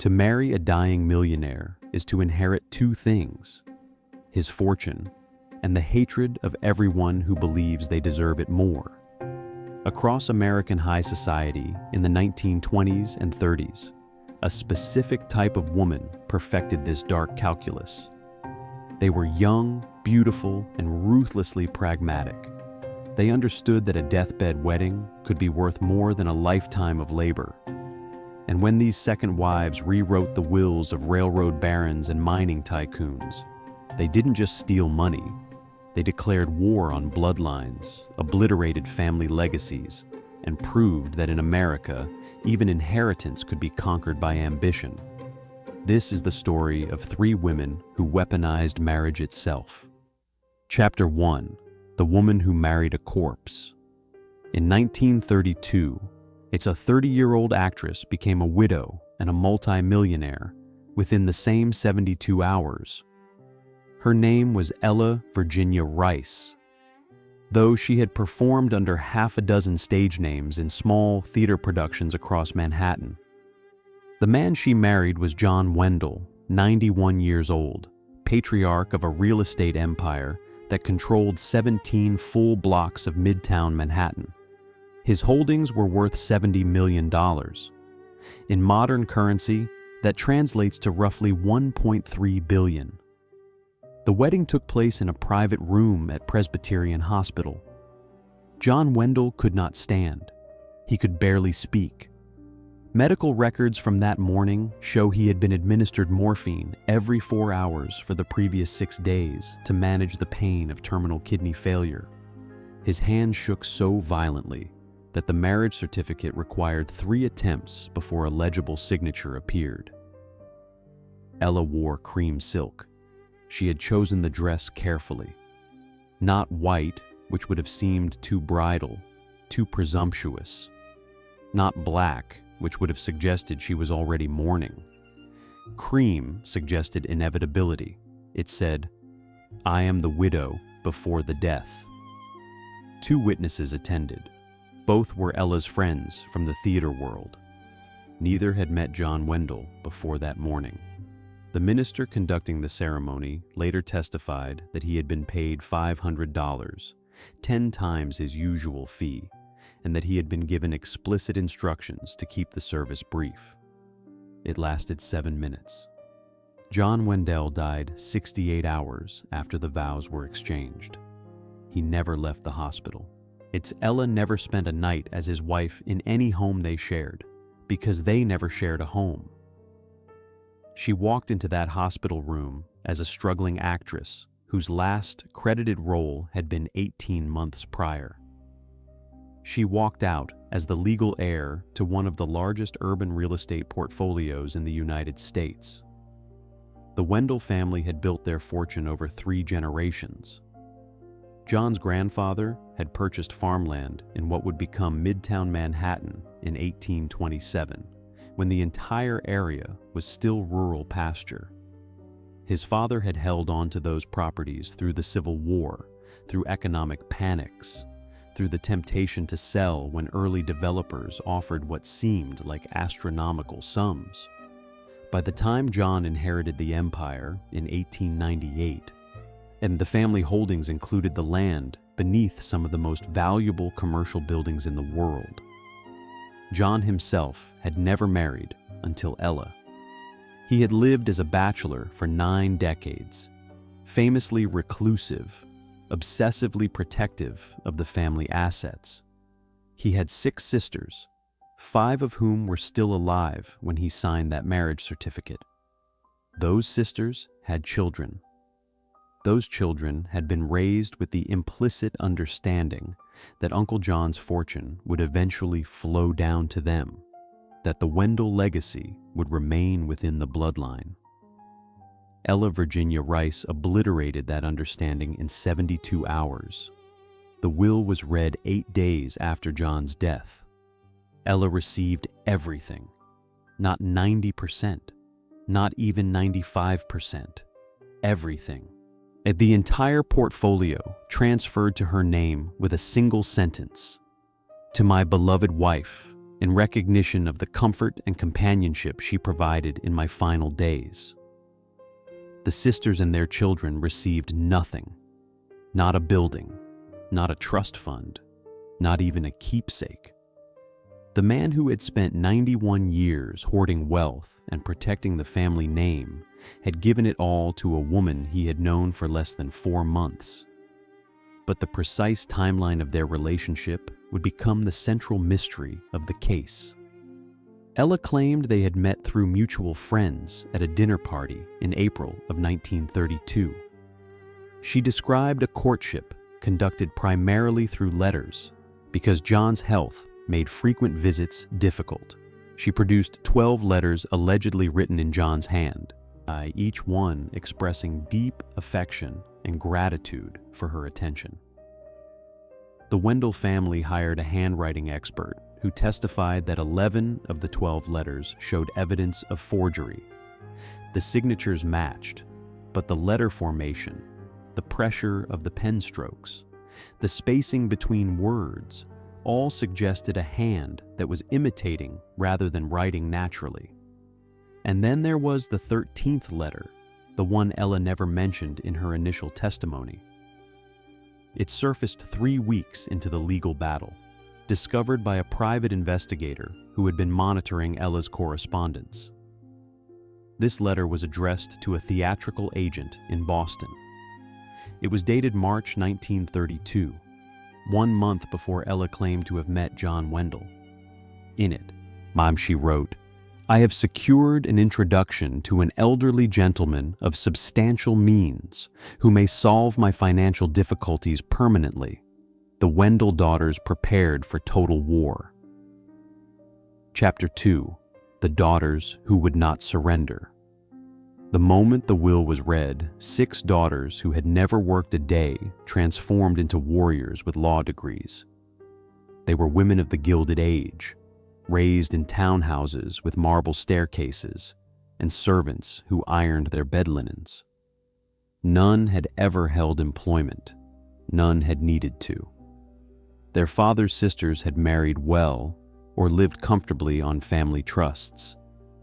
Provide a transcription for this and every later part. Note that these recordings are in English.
To marry a dying millionaire is to inherit two things: his fortune and the hatred of everyone who believes they deserve it more. Across American high society in the 1920s and 30s, a specific type of woman perfected this dark calculus. They were young, beautiful, and ruthlessly pragmatic. They understood that a deathbed wedding could be worth more than a lifetime of labor. And when these second wives rewrote the wills of railroad barons and mining tycoons, they didn't just steal money. They declared war on bloodlines, obliterated family legacies, and proved that in America, even inheritance could be conquered by ambition. This is the story of three women who weaponized marriage itself. Chapter 1: The Woman Who Married a Corpse. In 1932, it's a 30-year-old actress became a widow and a multi-millionaire within the same 72 hours. Her name was Ella Virginia Rice. Though she had performed under half a dozen stage names in small theater productions across Manhattan, the man she married was John Wendell, 91 years old, patriarch of a real estate empire that controlled 17 full blocks of Midtown Manhattan. His holdings were worth $70 million. In modern currency, that translates to roughly $1.3 billion. The wedding took place in a private room at Presbyterian Hospital. John Wendell could not stand. He could barely speak. Medical records from that morning show he had been administered morphine every 4 hours for the previous 6 days to manage the pain of terminal kidney failure. His hand shook so violently that the marriage certificate required 3 attempts before a legible signature appeared. Ella wore cream silk. She had chosen the dress carefully. Not white, which would have seemed too bridal, too presumptuous. Not black, which would have suggested she was already mourning. Cream suggested inevitability. It said, "I am the widow before the death." 2 witnesses attended. Both were Ella's friends from the theater world. Neither had met John Wendell before that morning. The minister conducting the ceremony later testified that he had been paid $500, 10 times his usual fee, and that he had been given explicit instructions to keep the service brief. It lasted 7 minutes. John Wendell died 68 hours after the vows were exchanged. He never left the hospital. Ella never spent a night as his wife in any home they shared, because they never shared a home. She walked into that hospital room as a struggling actress whose last credited role had been 18 months prior. She walked out as the legal heir to one of the largest urban real estate portfolios in the United States. The Wendell family had built their fortune over 3 generations. John's grandfather had purchased farmland in what would become Midtown Manhattan in 1827, when the entire area was still rural pasture. His father had held on to those properties through the Civil War, through economic panics, through the temptation to sell when early developers offered what seemed like astronomical sums. By the time John inherited the empire in 1898, and the family holdings included the land beneath some of the most valuable commercial buildings in the world, John himself had never married until Ella. He had lived as a bachelor for 9 decades, famously reclusive, obsessively protective of the family assets. He had 6 sisters, 5 of whom were still alive when he signed that marriage certificate. Those sisters had children. Those children had been raised with the implicit understanding that Uncle John's fortune would eventually flow down to them, that the Wendell legacy would remain within the bloodline. Ella Virginia Rice obliterated that understanding in 72 hours. The will was read 8 days after John's death. Ella received everything, not 90%, not even 95%, everything. The entire portfolio transferred to her name with a single sentence: "To my beloved wife, in recognition of the comfort and companionship she provided in my final days. The sisters and their children received nothing, not a building, not a trust fund, not even a keepsake. The man who had spent 91 years hoarding wealth and protecting the family name had given it all to a woman he had known for less than 4 months. But the precise timeline of their relationship would become the central mystery of the case. Ella claimed they had met through mutual friends at a dinner party in April of 1932. She described a courtship conducted primarily through letters because John's health made frequent visits difficult. She produced 12 letters allegedly written in John's hand, each one expressing deep affection and gratitude for her attention. The Wendell family hired a handwriting expert who testified that 11 of the 12 letters showed evidence of forgery. The signatures matched, but the letter formation, the pressure of the pen strokes, the spacing between words, all suggested a hand that was imitating rather than writing naturally. And then there was the 13th letter, the one Ella never mentioned in her initial testimony. It surfaced 3 weeks into the legal battle, discovered by a private investigator who had been monitoring Ella's correspondence. This letter was addressed to a theatrical agent in Boston. It was dated March 1932, 1 month before Ella claimed to have met John Wendell. In it, she wrote, "I have secured an introduction to an elderly gentleman of substantial means who may solve my financial difficulties permanently. The Wendell daughters prepared for total war." Chapter 2. The Daughters Who Would Not Surrender. The moment the will was read, 6 daughters who had never worked a day transformed into warriors with law degrees. They were women of the Gilded Age, raised in townhouses with marble staircases, and servants who ironed their bed linens. None had ever held employment. None had needed to. Their father's sisters had married well or lived comfortably on family trusts,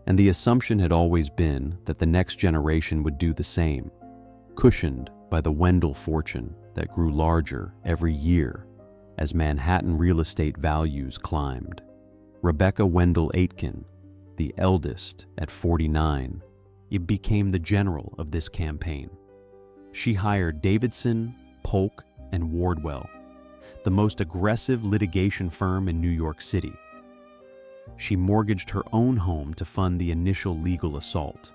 and the assumption had always been that the next generation would do the same, cushioned by the Wendell fortune that grew larger every year as Manhattan real estate values climbed. Rebecca Wendell Aitken, the eldest at 49, became the general of this campaign. She hired Davidson, Polk, and Wardwell, the most aggressive litigation firm in New York City. She mortgaged her own home to fund the initial legal assault.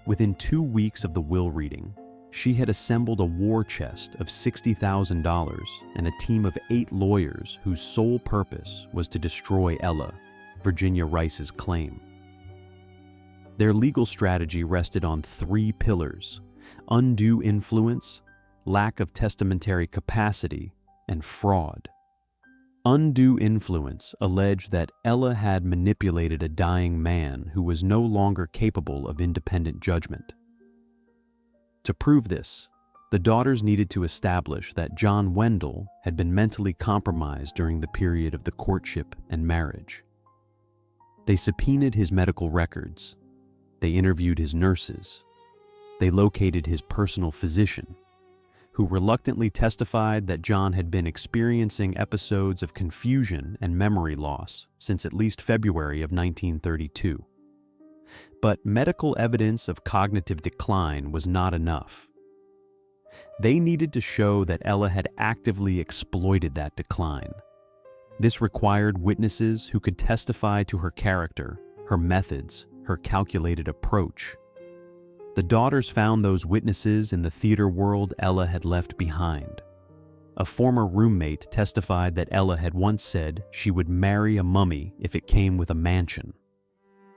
Within 2 weeks of the will reading, she had assembled a war chest of $60,000 and a team of 8 lawyers whose sole purpose was to destroy Ella, Virginia Rice's claim. Their legal strategy rested on 3 pillars: undue influence, lack of testamentary capacity, and fraud. Undue influence alleged that Ella had manipulated a dying man who was no longer capable of independent judgment. To prove this, the daughters needed to establish that John Wendell had been mentally compromised during the period of the courtship and marriage. They subpoenaed his medical records. They interviewed his nurses. They located his personal physician, who reluctantly testified that John had been experiencing episodes of confusion and memory loss since at least February of 1932. But medical evidence of cognitive decline was not enough. They needed to show that Ella had actively exploited that decline. This required witnesses who could testify to her character, her methods, her calculated approach. The daughters found those witnesses in the theater world Ella had left behind. A former roommate testified that Ella had once said she would marry a mummy if it came with a mansion.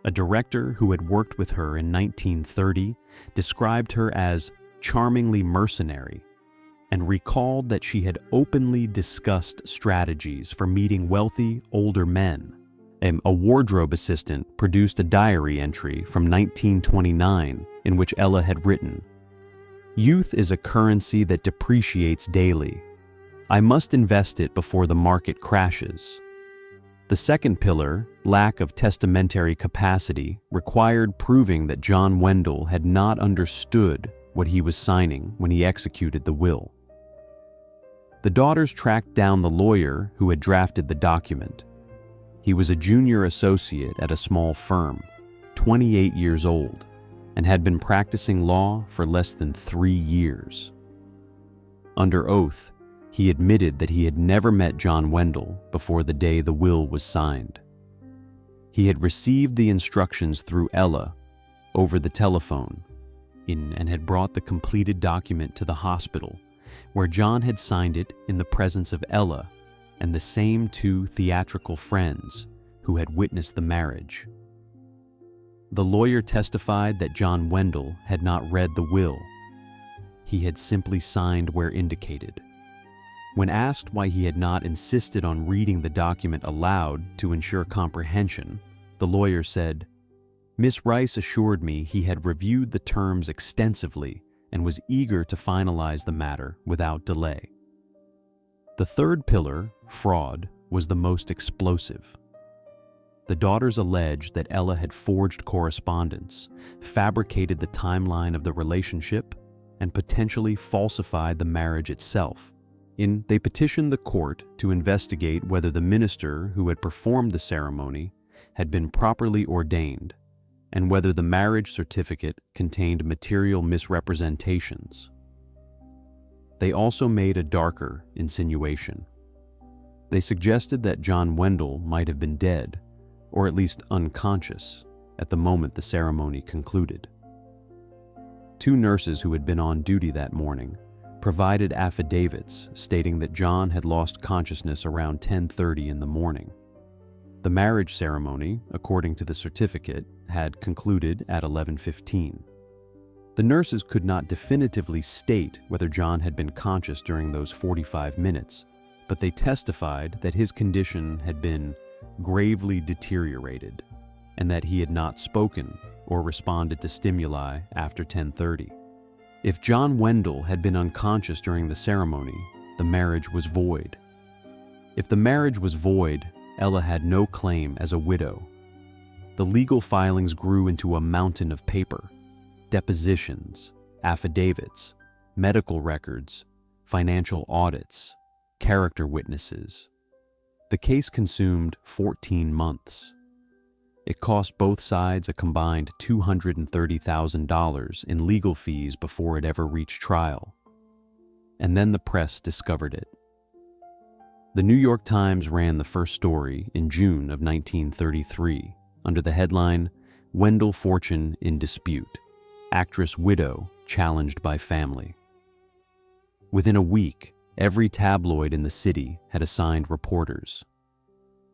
A director who had worked with her in 1930 described her as charmingly mercenary and recalled that she had openly discussed strategies for meeting wealthy, older men. A wardrobe assistant produced a diary entry from 1929 in which Ella had written, "Youth is a currency that depreciates daily. I must invest it before the market crashes." The second pillar, lack of testamentary capacity, required proving that John Wendell had not understood what he was signing when he executed the will. The daughters tracked down the lawyer who had drafted the document. He was a junior associate at a small firm, 28 years old, and had been practicing law for less than 3 years. Under oath, he admitted that he had never met John Wendell before the day the will was signed. He had received the instructions through Ella over the telephone and had brought the completed document to the hospital, where John had signed it in the presence of Ella and the same 2 theatrical friends who had witnessed the marriage. The lawyer testified that John Wendell had not read the will. He had simply signed where indicated. When asked why he had not insisted on reading the document aloud to ensure comprehension, the lawyer said, "Miss Rice assured me he had reviewed the terms extensively and was eager to finalize the matter without delay." The third pillar, fraud, was the most explosive. The daughters alleged that Ella had forged correspondence, fabricated the timeline of the relationship, and potentially falsified the marriage itself. They petitioned the court to investigate whether the minister who had performed the ceremony had been properly ordained and whether the marriage certificate contained material misrepresentations. They also made a darker insinuation. They suggested that John Wendell might have been dead, or at least unconscious, at the moment the ceremony concluded. 2 nurses who had been on duty that morning provided affidavits stating that John had lost consciousness around 10:30 in the morning. The marriage ceremony, according to the certificate, had concluded at 11:15. The nurses could not definitively state whether John had been conscious during those 45 minutes, but they testified that his condition had been gravely deteriorated and that he had not spoken or responded to stimuli after 10:30. If John Wendell had been unconscious during the ceremony, the marriage was void. If the marriage was void, Ella had no claim as a widow. The legal filings grew into a mountain of paper: depositions, affidavits, medical records, financial audits, character witnesses. The case consumed 14 months. It cost both sides a combined $230,000 in legal fees before it ever reached trial. And then the press discovered it. The New York Times ran the first story in June of 1933 under the headline, "Wendell Fortune in Dispute. Actress Widow Challenged by Family." Within a week, every tabloid in the city had assigned reporters.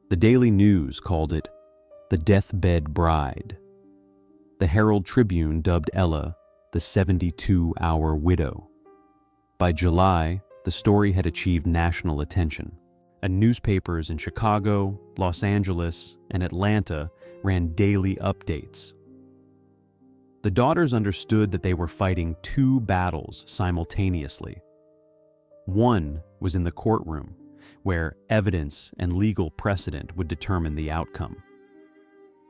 The Daily News called it the deathbed bride. The Herald Tribune dubbed Ella the 72-hour widow. By July, the story had achieved national attention, and newspapers in Chicago, Los Angeles, and Atlanta ran daily updates. The daughters understood that they were fighting 2 battles simultaneously. One was in the courtroom, where evidence and legal precedent would determine the outcome.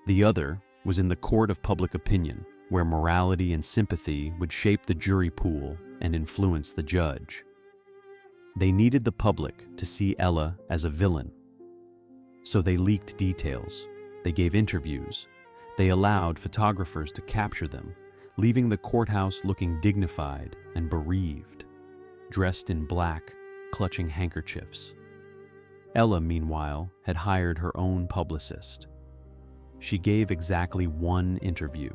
The other was in the court of public opinion, where morality and sympathy would shape the jury pool and influence the judge. They needed the public to see Ella as a villain. So they leaked details, they gave interviews, they allowed photographers to capture them, leaving the courthouse looking dignified and bereaved, dressed in black, clutching handkerchiefs. Ella, meanwhile, had hired her own publicist. She gave exactly 1 interview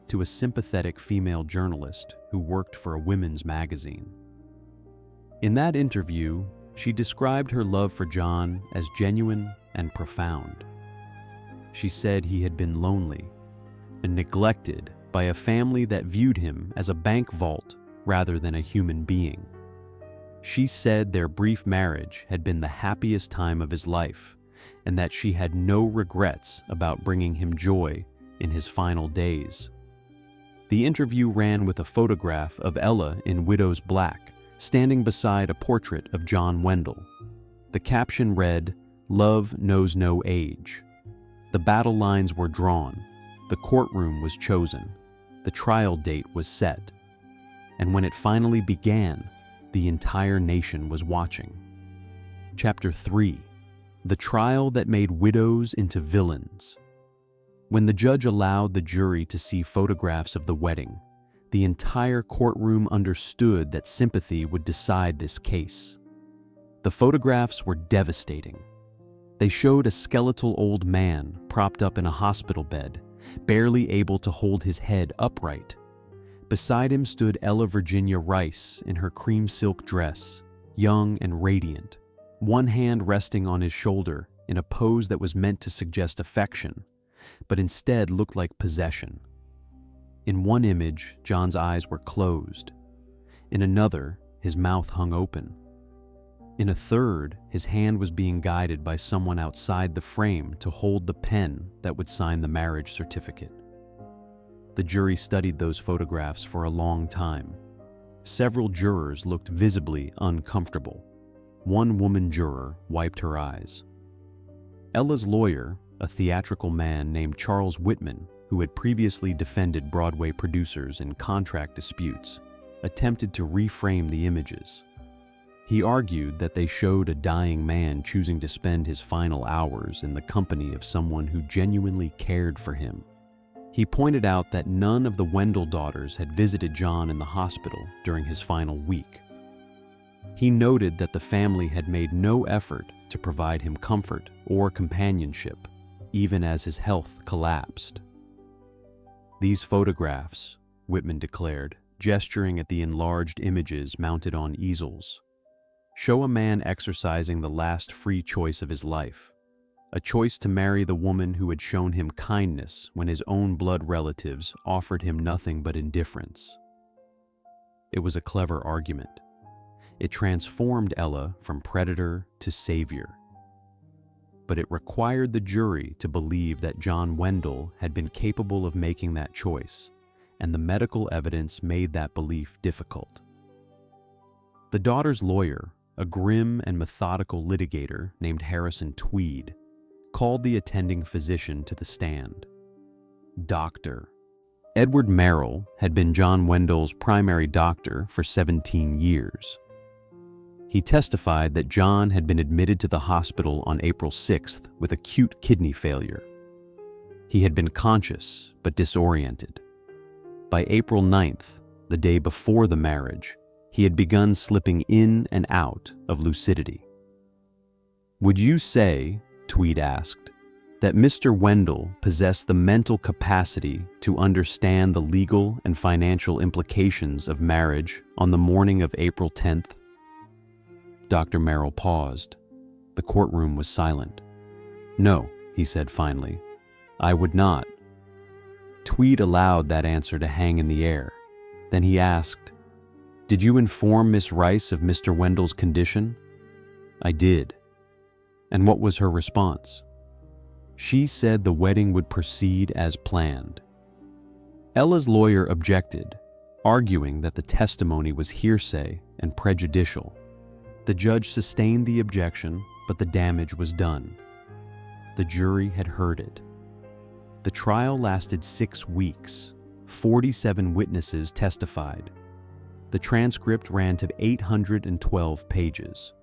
to a sympathetic female journalist who worked for a women's magazine. In that interview, she described her love for John as genuine and profound. She said he had been lonely and neglected by a family that viewed him as a bank vault rather than a human being. She said their brief marriage had been the happiest time of his life, and that she had no regrets about bringing him joy in his final days. The interview ran with a photograph of Ella in widow's black, standing beside a portrait of John Wendell. The caption read, Love knows no age. The battle lines were drawn, the courtroom was chosen, the trial date was set, and when it finally began, the entire nation was watching. Chapter 3: The Trial That Made Widows into Villains. When the judge allowed the jury to see photographs of the wedding, the entire courtroom understood that sympathy would decide this case. The photographs were devastating. They showed a skeletal old man propped up in a hospital bed, barely able to hold his head upright. Beside him stood Ella Virginia Rice in her cream silk dress, young and radiant, one hand resting on his shoulder in a pose that was meant to suggest affection, but instead looked like possession. In one image, John's eyes were closed. In another, his mouth hung open. In a third, his hand was being guided by someone outside the frame to hold the pen that would sign the marriage certificate. The jury studied those photographs for a long time. Several jurors looked visibly uncomfortable. One woman juror wiped her eyes. Ella's lawyer, a theatrical man named Charles Whitman, who had previously defended Broadway producers in contract disputes, attempted to reframe the images. He argued that they showed a dying man choosing to spend his final hours in the company of someone who genuinely cared for him. He pointed out that none of the Wendell daughters had visited John in the hospital during his final week. He noted that the family had made no effort to provide him comfort or companionship, even as his health collapsed. "These photographs," Whitman declared, gesturing at the enlarged images mounted on easels, "show a man exercising the last free choice of his life, a choice to marry the woman who had shown him kindness when his own blood relatives offered him nothing but indifference." It was a clever argument. It transformed Ella from predator to savior. But it required the jury to believe that John Wendell had been capable of making that choice, and the medical evidence made that belief difficult. The daughter's lawyer, a grim and methodical litigator named Harrison Tweed, called the attending physician to the stand. Doctor. Edward Merrill had been John Wendell's primary doctor for 17 years. He testified that John had been admitted to the hospital on April 6th with acute kidney failure. He had been conscious but disoriented. By April 9th, the day before the marriage, he had begun slipping in and out of lucidity. "Would you say," Tweed asked, "that Mr. Wendell possessed the mental capacity to understand the legal and financial implications of marriage on the morning of April 10th? Dr. Merrill paused. The courtroom was silent. "No," he said finally, "I would not." Tweed allowed that answer to hang in the air. Then he asked, "Did you inform Miss Rice of Mr. Wendell's condition?" "I did." "And what was her response?" "She said the wedding would proceed as planned." Ella's lawyer objected, arguing that the testimony was hearsay and prejudicial. The judge sustained the objection, but the damage was done. The jury had heard it. The trial lasted 6 weeks. 47 witnesses testified. The transcript ran to 812 pages.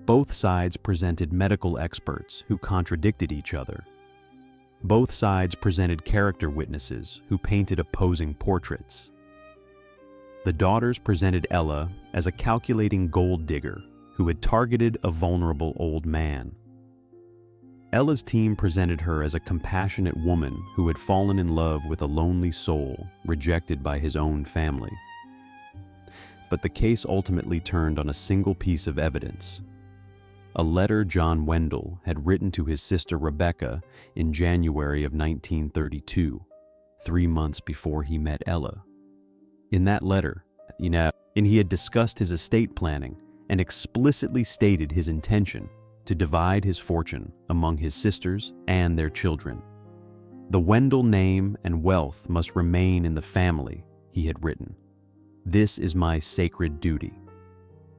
Both sides presented medical experts who contradicted each other. Both sides presented character witnesses who painted opposing portraits. The daughters presented Ella as a calculating gold digger who had targeted a vulnerable old man. Ella's team presented her as a compassionate woman who had fallen in love with a lonely soul rejected by his own family. But the case ultimately turned on a single piece of evidence: a letter John Wendell had written to his sister Rebecca in January of 1932, 3 months before he met Ella. In that letter, he had discussed his estate planning and explicitly stated his intention to divide his fortune among his sisters and their children. "The Wendell name and wealth must remain in the family," he had written. "This is my sacred duty."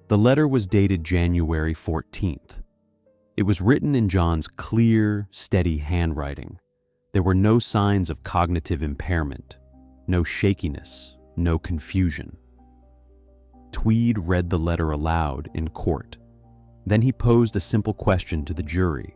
The letter was dated January 14th. It was written in John's clear, steady handwriting. There were no signs of cognitive impairment, no shakiness, no confusion. Tweed read the letter aloud in court. Then he posed a simple question to the jury.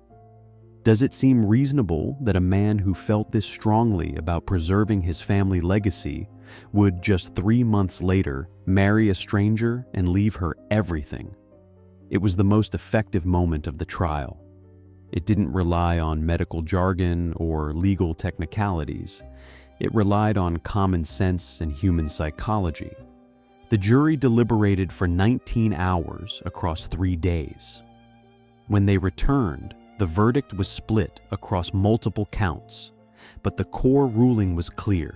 Does it seem reasonable that a man who felt this strongly about preserving his family legacy would just 3 months later marry a stranger and leave her everything? It was the most effective moment of the trial. It didn't rely on medical jargon or legal technicalities. It relied on common sense and human psychology. The jury deliberated for 19 hours across 3 days. When they returned, the verdict was split across multiple counts, but the core ruling was clear.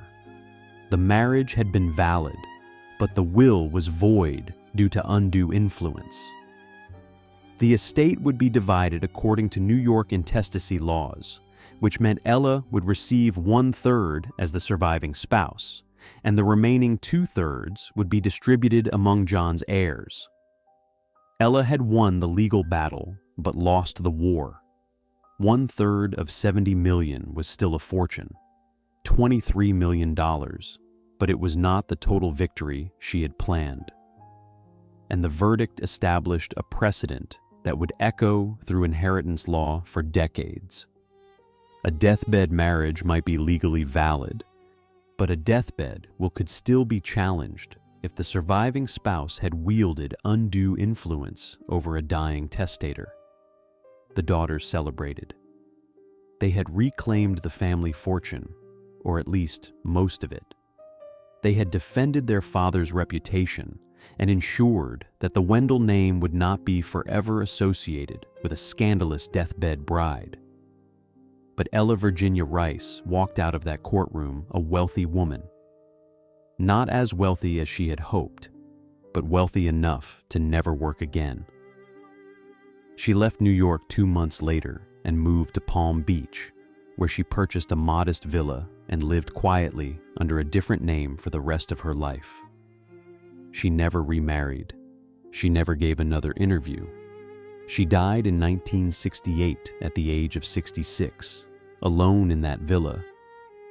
The marriage had been valid, but the will was void due to undue influence. The estate would be divided according to New York intestacy laws, which meant Ella would receive 1/3 as the surviving spouse, and the remaining 2/3 would be distributed among John's heirs. Ella had won the legal battle, but lost the war. 1/3 of $70 million was still a fortune, $23 million, but it was not the total victory she had planned. And the verdict established a precedent that would echo through inheritance law for decades. A deathbed marriage might be legally valid, but a deathbed could still be challenged if the surviving spouse had wielded undue influence over a dying testator. The daughters celebrated. They had reclaimed the family fortune, or at least most of it. They had defended their father's reputation and ensured that the Wendell name would not be forever associated with a scandalous deathbed bride. But Ella Virginia Rice walked out of that courtroom a wealthy woman. Not as wealthy as she had hoped, but wealthy enough to never work again. She left New York 2 months later and moved to Palm Beach, where she purchased a modest villa and lived quietly under a different name for the rest of her life. She never remarried. She never gave another interview. She died in 1968 at the age of 66, alone in that villa,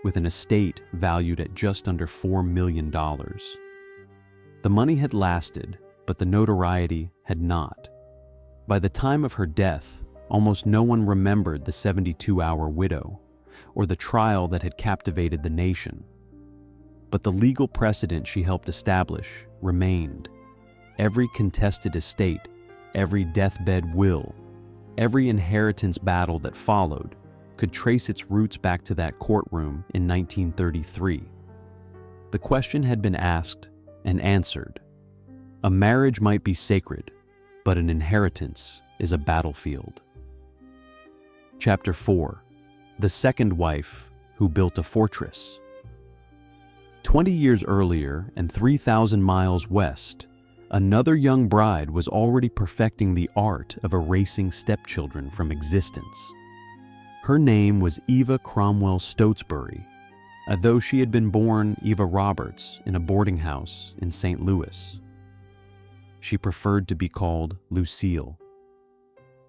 with an estate valued at just under $4 million. The money had lasted, but the notoriety had not. By the time of her death, almost no one remembered the 72-hour widow or the trial that had captivated the nation. But the legal precedent she helped establish remained. Every contested estate, every deathbed will, every inheritance battle that followed could trace its roots back to that courtroom in 1933. The question had been asked and answered. A marriage might be sacred, but an inheritance is a battlefield. Chapter 4. The Second Wife Who Built a Fortress. 20 years earlier and 3,000 miles west, another young bride was already perfecting the art of erasing stepchildren from existence. Her name was Eva Cromwell Stotesbury, though she had been born Eva Roberts in a boarding house in St. Louis. She preferred to be called Lucille.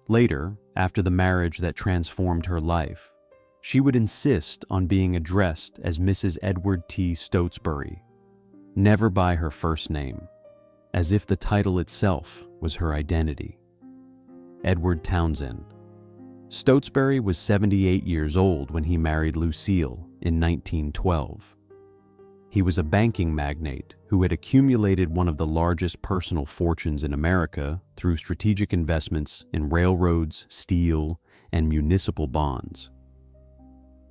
Later, after the marriage that transformed her life, she would insist on being addressed as Mrs. Edward T. Stotesbury, never by her first name, as if the title itself was her identity. Edward Townsend. Stotesbury was 78 years old when he married Lucille in 1912. He was a banking magnate who had accumulated one of the largest personal fortunes in America through strategic investments in railroads, steel, and municipal bonds.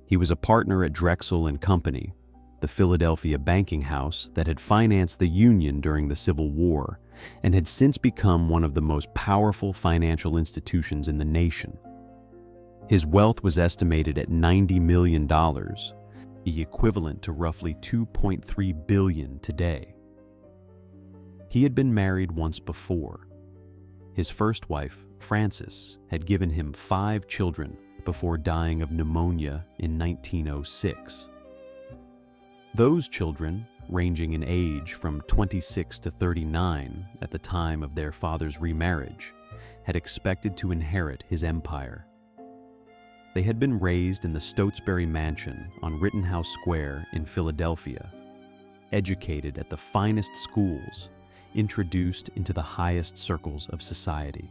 He was a partner at Drexel and Company, the Philadelphia banking house that had financed the Union during the Civil War and had since become one of the most powerful financial institutions in the nation. His wealth was estimated at $90 million, the equivalent to roughly $2.3 billion today. He had been married once before. His first wife, Frances, had given him 5 children before dying of pneumonia in 1906. Those children, ranging in age from 26 to 39 at the time of their father's remarriage, had expected to inherit his empire. They had been raised in the Stotesbury Mansion on Rittenhouse Square in Philadelphia, educated at the finest schools, introduced into the highest circles of society.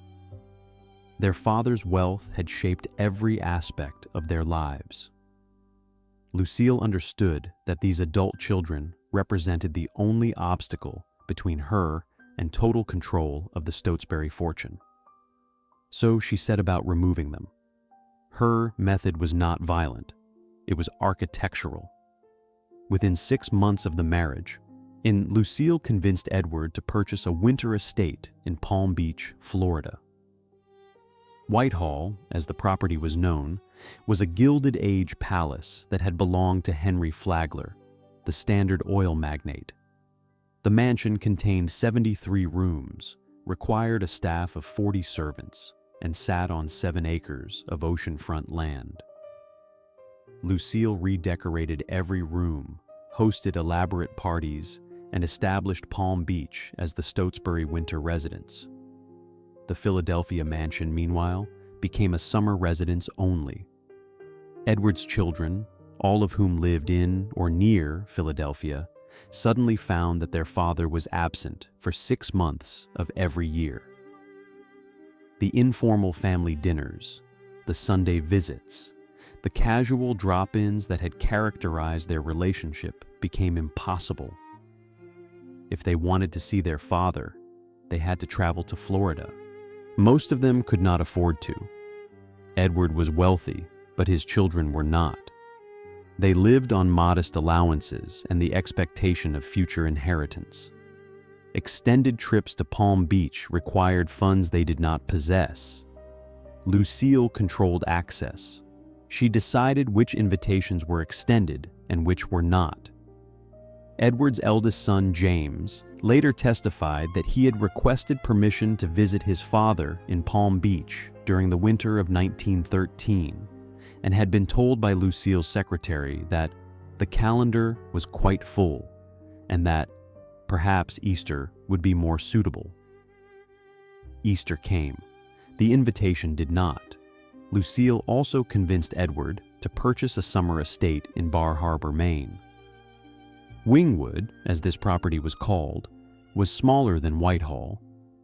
Their father's wealth had shaped every aspect of their lives. Lucille understood that these adult children represented the only obstacle between her and total control of the Stotesbury fortune. So she set about removing them. Her method was not violent, it was architectural. Within 6 months of the marriage, Lucille convinced Edward to purchase a winter estate in Palm Beach, Florida. Whitehall, as the property was known, was a Gilded Age palace that had belonged to Henry Flagler, the Standard Oil magnate. The mansion contained 73 rooms, required a staff of 40 servants, and sat on 7 acres of oceanfront land. Lucille redecorated every room, hosted elaborate parties, and established Palm Beach as the Stotesbury winter residence. The Philadelphia mansion, meanwhile, became a summer residence only. Edward's children, all of whom lived in or near Philadelphia, suddenly found that their father was absent for 6 months of every year. The informal family dinners, the Sunday visits, the casual drop-ins that had characterized their relationship became impossible. If they wanted to see their father, they had to travel to Florida. Most of them could not afford to. Edward was wealthy, but his children were not. They lived on modest allowances and the expectation of future inheritance. Extended trips to Palm Beach required funds they did not possess. Lucille controlled access. She decided which invitations were extended and which were not. Edward's eldest son, James, later testified that he had requested permission to visit his father in Palm Beach during the winter of 1913 and had been told by Lucille's secretary that the calendar was quite full and that perhaps Easter would be more suitable. Easter came. The invitation did not. Lucille also convinced Edward to purchase a summer estate in Bar Harbor, Maine. Wingwood, as this property was called, was smaller than Whitehall,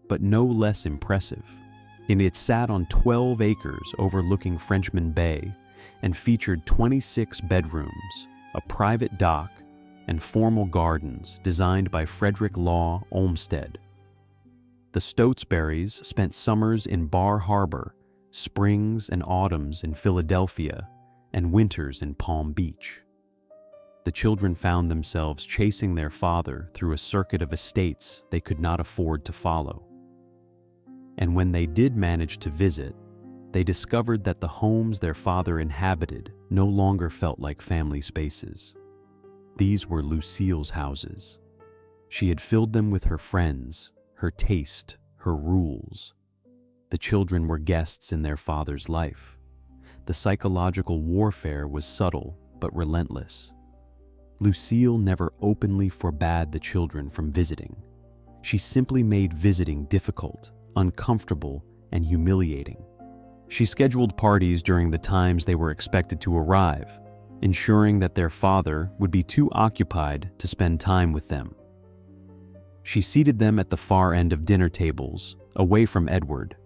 but no less impressive. It sat on 12 acres overlooking Frenchman Bay and featured 26 bedrooms, a private dock, and formal gardens designed by Frederick Law Olmsted. The Stotesburys spent summers in Bar Harbor, springs and autumns in Philadelphia, and winters in Palm Beach. The children found themselves chasing their father through a circuit of estates they could not afford to follow. And when they did manage to visit, they discovered that the homes their father inhabited no longer felt like family spaces. These were Lucille's houses. She had filled them with her friends, her taste, her rules. The children were guests in their father's life. The psychological warfare was subtle but relentless. Lucille never openly forbade the children from visiting. She simply made visiting difficult, uncomfortable, and humiliating. She scheduled parties during the times they were expected to arrive, ensuring that their father would be too occupied to spend time with them. She seated them at the far end of dinner tables, away from Edward.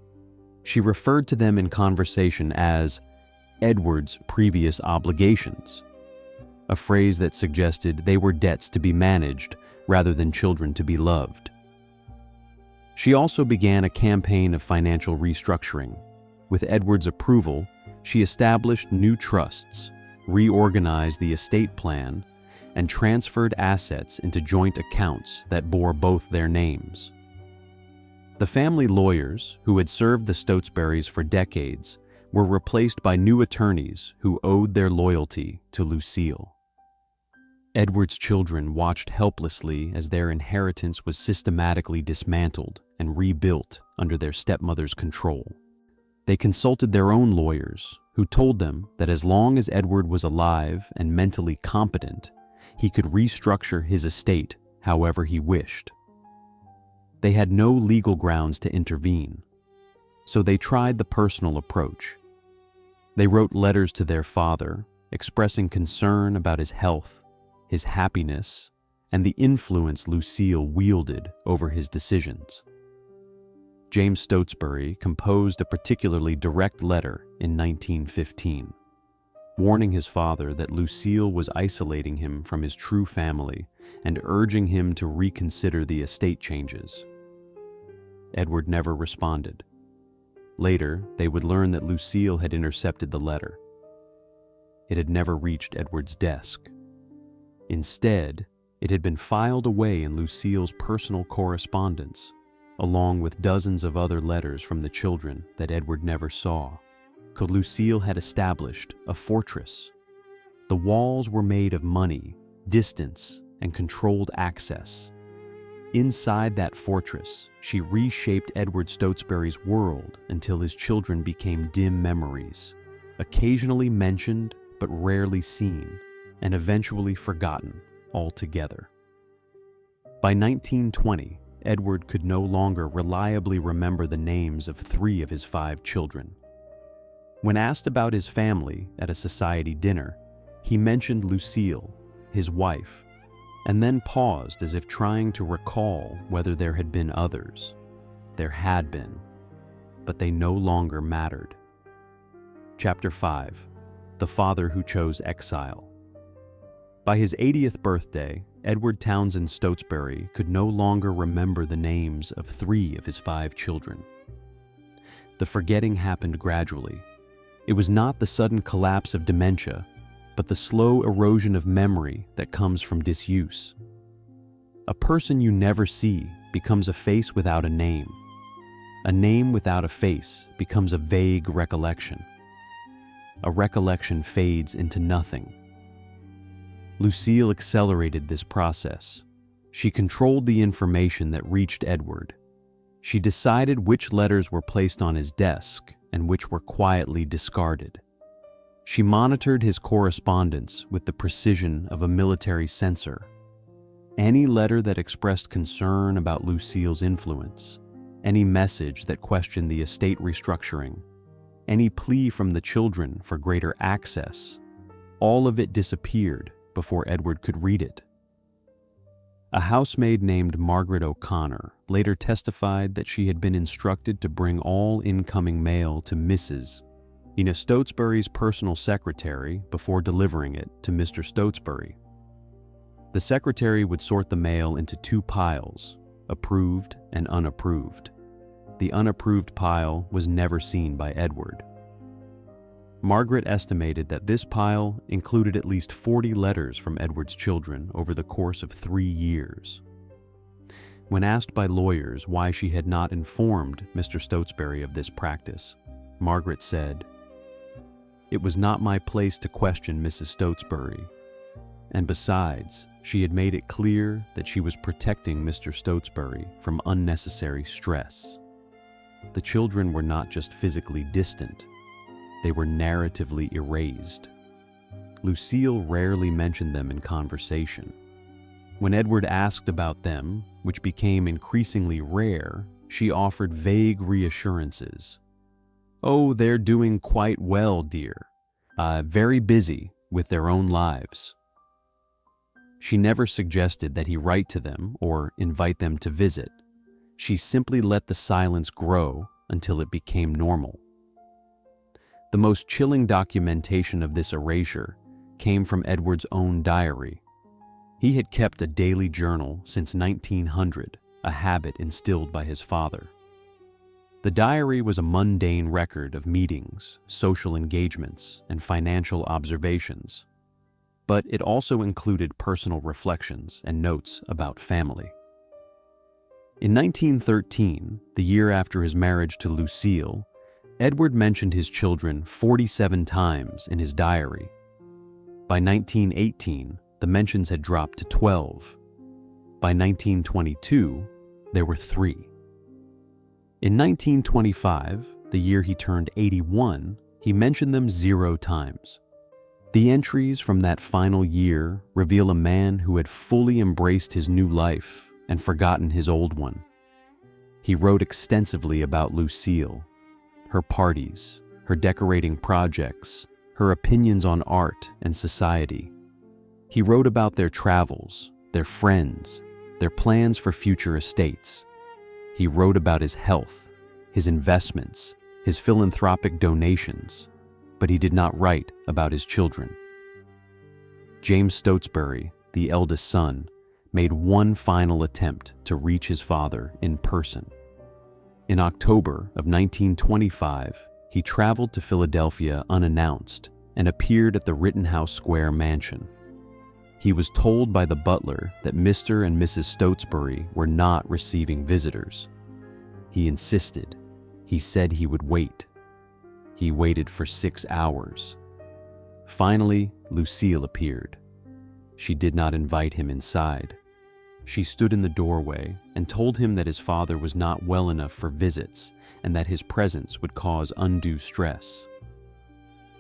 She referred to them in conversation as Edward's previous obligations, a phrase that suggested they were debts to be managed rather than children to be loved. She also began a campaign of financial restructuring. With Edward's approval, she established new trusts, reorganized the estate plan, and transferred assets into joint accounts that bore both their names. The family lawyers, who had served the Stotesburys for decades, were replaced by new attorneys who owed their loyalty to Lucille. Edward's children watched helplessly as their inheritance was systematically dismantled and rebuilt under their stepmother's control. They consulted their own lawyers, who told them that as long as Edward was alive and mentally competent, he could restructure his estate however he wished. They had no legal grounds to intervene. So they tried the personal approach. They wrote letters to their father, expressing concern about his health, his happiness, and the influence Lucille wielded over his decisions. James Stotesbury composed a particularly direct letter in 1915, warning his father that Lucille was isolating him from his true family and urging him to reconsider the estate changes. Edward never responded. Later, they would learn that Lucille had intercepted the letter. It had never reached Edward's desk. Instead, it had been filed away in Lucille's personal correspondence, along with dozens of other letters from the children that Edward never saw. Lucille had established a fortress. The walls were made of money, distance, and controlled access. Inside that fortress, she reshaped Edward Stotesbury's world until his children became dim memories, occasionally mentioned but rarely seen, and eventually forgotten altogether. By 1920, Edward could no longer reliably remember the names of 3 of his 5 children. When asked about his family at a society dinner, he mentioned Lucille, his wife, and then paused as if trying to recall whether there had been others. There had been, but they no longer mattered. Chapter 5: The Father Who Chose Exile. By his 80th birthday, Edward Townsend Stotesbury could no longer remember the names of 3 of his 5 children. The forgetting happened gradually. It was not the sudden collapse of dementia, but the slow erosion of memory that comes from disuse. A person you never see becomes a face without a name. A name without a face becomes a vague recollection. A recollection fades into nothing. Lucille accelerated this process. She controlled the information that reached Edward. She decided which letters were placed on his desk and which were quietly discarded. She monitored his correspondence with the precision of a military censor. Any letter that expressed concern about Lucille's influence, any message that questioned the estate restructuring, any plea from the children for greater access, all of it disappeared before Edward could read it. A housemaid named Margaret O'Connor later testified that she had been instructed to bring all incoming mail to Mrs. Ina Stotesbury's personal secretary before delivering it to Mr. Stotesbury. The secretary would sort the mail into 2 piles, approved and unapproved. The unapproved pile was never seen by Edward. Margaret estimated that this pile included at least 40 letters from Edward's children over the course of 3 years. When asked by lawyers why she had not informed Mr. Stotesbury of this practice, Margaret said, "It was not my place to question Mrs. Stotesbury, and besides, she had made it clear that she was protecting Mr. Stotesbury from unnecessary stress. The children were not just physically distant, they were narratively erased. Lucille rarely mentioned them in conversation. When Edward asked about them, which became increasingly rare, she offered vague reassurances. 'Oh, they're doing quite well, dear. Very busy with their own lives.' She never suggested that he write to them or invite them to visit. She simply let the silence grow until it became normal. The most chilling documentation of this erasure came from Edward's own diary. He had kept a daily journal since 1900, a habit instilled by his father. The diary was a mundane record of meetings, social engagements, and financial observations, but it also included personal reflections and notes about family. In 1913, the year after his marriage to Lucille, Edward mentioned his children 47 times in his diary. By 1918, the mentions had dropped to 12. By 1922, there were 3. In 1925, the year he turned 81, he mentioned them 0 times. The entries from that final year reveal a man who had fully embraced his new life and forgotten his old one. He wrote extensively about Lucille, her parties, her decorating projects, her opinions on art and society. He wrote about their travels, their friends, their plans for future estates. He wrote about his health, his investments, his philanthropic donations, but he did not write about his children. James Stotesbury, the eldest son, made one final attempt to reach his father in person. In October of 1925, he traveled to Philadelphia unannounced and appeared at the Rittenhouse Square mansion. He was told by the butler that Mr. and Mrs. Stotesbury were not receiving visitors. He insisted. He said he would wait. He waited for 6 hours. Finally, Lucille appeared. She did not invite him inside. She stood in the doorway and told him that his father was not well enough for visits and that his presence would cause undue stress.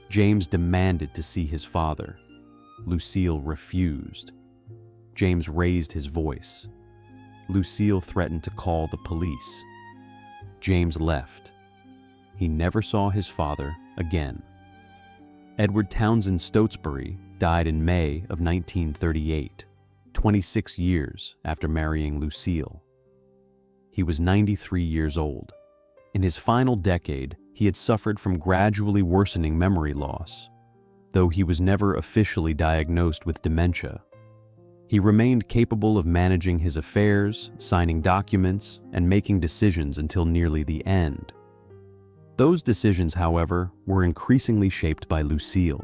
James demanded to see his father. Lucille refused. James raised his voice. Lucille threatened to call the police. James left. He never saw his father again. Edward Townsend Stotesbury died in May of 1938, 26 years after marrying Lucille. He was 93 years old. In his final decade, he had suffered from gradually worsening memory loss. Though he was never officially diagnosed with dementia, he remained capable of managing his affairs, signing documents, and making decisions until nearly the end. Those decisions, however, were increasingly shaped by Lucille.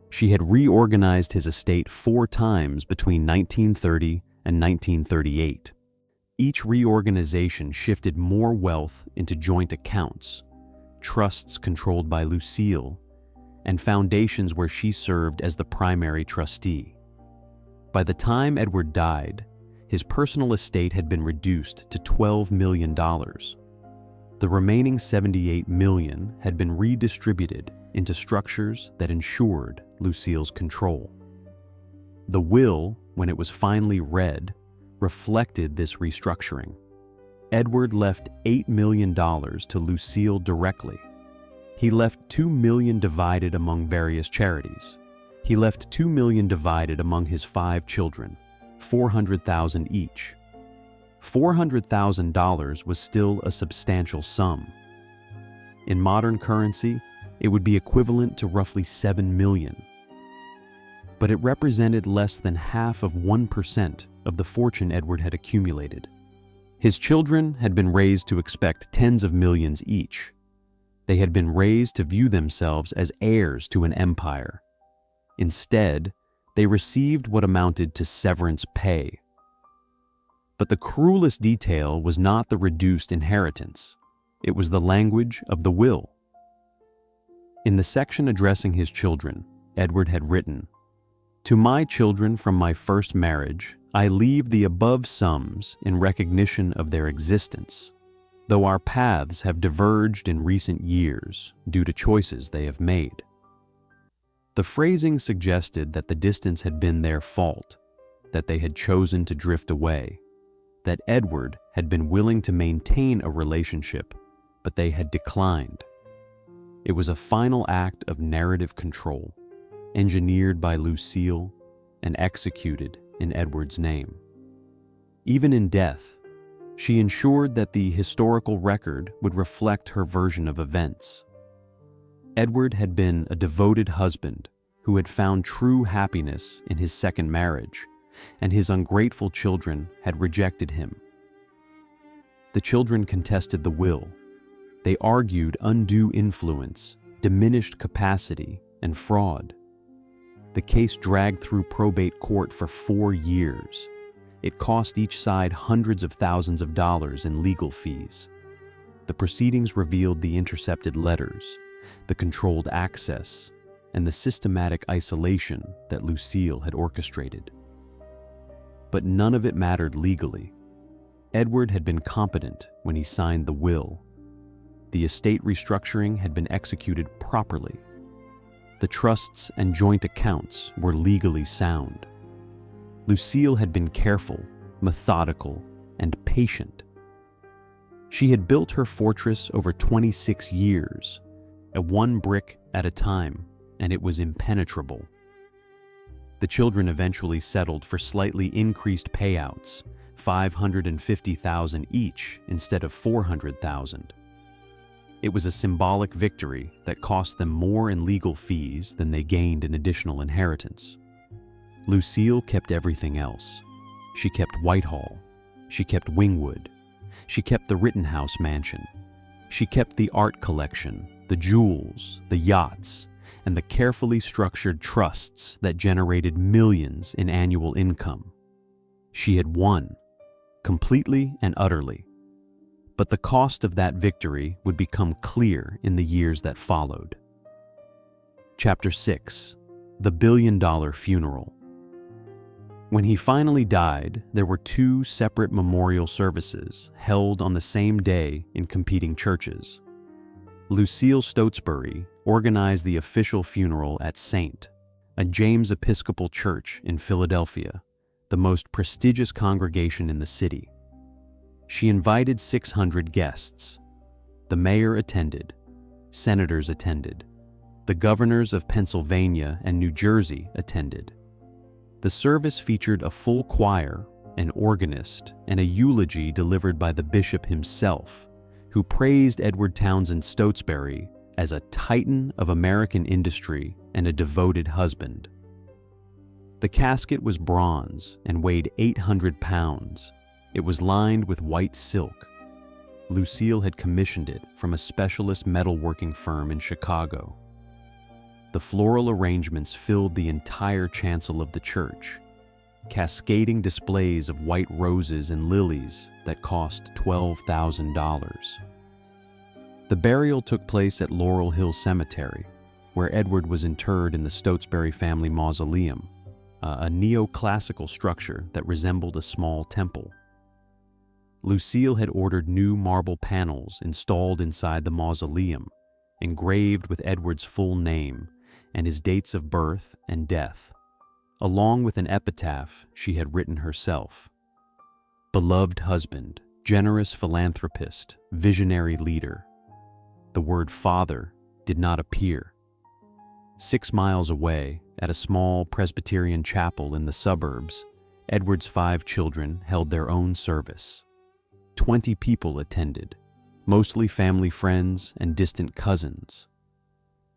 She had reorganized his estate 4 times between 1930 and 1938. Each reorganization shifted more wealth into joint accounts, trusts controlled by Lucille, and foundations where she served as the primary trustee. By the time Edward died, his personal estate had been reduced to $12 million. The remaining $78 million had been redistributed into structures that ensured Lucille's control. The will, when it was finally read, reflected this restructuring. Edward left $8 million to Lucille directly. He left $2 million divided among various charities. He left $2 million divided among his 5 children, $400,000 each. $400,000 was still a substantial sum. In modern currency, it would be equivalent to roughly $7 million. But it represented less than half of 1% of the fortune Edward had accumulated. His children had been raised to expect tens of millions each. They had been raised to view themselves as heirs to an empire. Instead, they received what amounted to severance pay. But the cruelest detail was not the reduced inheritance. It was the language of the will. In the section addressing his children, Edward had written, "To my children from my first marriage, I leave the above sums in recognition of their existence, though our paths have diverged in recent years due to choices they have made." The phrasing suggested that the distance had been their fault, that they had chosen to drift away, that Edward had been willing to maintain a relationship, but they had declined. It was a final act of narrative control, engineered by Lucille and executed in Edward's name. Even in death, she ensured that the historical record would reflect her version of events. Edward had been a devoted husband who had found true happiness in his second marriage, and his ungrateful children had rejected him. The children contested the will. They argued undue influence, diminished capacity, and fraud. The case dragged through probate court for 4 years. It cost each side hundreds of thousands of dollars in legal fees. The proceedings revealed the intercepted letters, the controlled access, and the systematic isolation that Lucille had orchestrated. But none of it mattered legally. Edward had been competent when he signed the will. The estate restructuring had been executed properly. The trusts and joint accounts were legally sound. Lucille had been careful, methodical, and patient. She had built her fortress over 26 years, at one brick at a time, and it was impenetrable. The children eventually settled for slightly increased payouts, $550,000 each instead of $400,000. It was a symbolic victory that cost them more in legal fees than they gained in additional inheritance. Lucille kept everything else. She kept Whitehall. She kept Wingwood. She kept the Rittenhouse mansion. She kept the art collection, the jewels, the yachts, and the carefully structured trusts that generated millions in annual income. She had won, completely and utterly. But the cost of that victory would become clear in the years that followed. Chapter 6: The Billion-Dollar Funeral. When he finally died, there were two separate memorial services held on the same day in competing churches. Lucille Stotesbury organized the official funeral at St. a James Episcopal Church in Philadelphia, the most prestigious congregation in the city. She invited 600 guests. The mayor attended, senators attended, the governors of Pennsylvania and New Jersey attended. The service featured a full choir, an organist, and a eulogy delivered by the bishop himself, who praised Edward Townsend Stotesbury as a titan of American industry and a devoted husband. The casket was bronze and weighed 800 pounds. It was lined with white silk. Lucille had commissioned it from a specialist metalworking firm in Chicago. The floral arrangements filled the entire chancel of the church, cascading displays of white roses and lilies that cost $12,000. The burial took place at Laurel Hill Cemetery, where Edward was interred in the Stotesbury family mausoleum, a neoclassical structure that resembled a small temple. Lucille had ordered new marble panels installed inside the mausoleum, engraved with Edward's full name and his dates of birth and death, along with an epitaph she had written herself. Beloved husband, generous philanthropist, visionary leader. The word father did not appear. 6 miles away, at a small Presbyterian chapel in the suburbs, Edward's 5 children held their own service. 20 people attended, mostly family friends and distant cousins.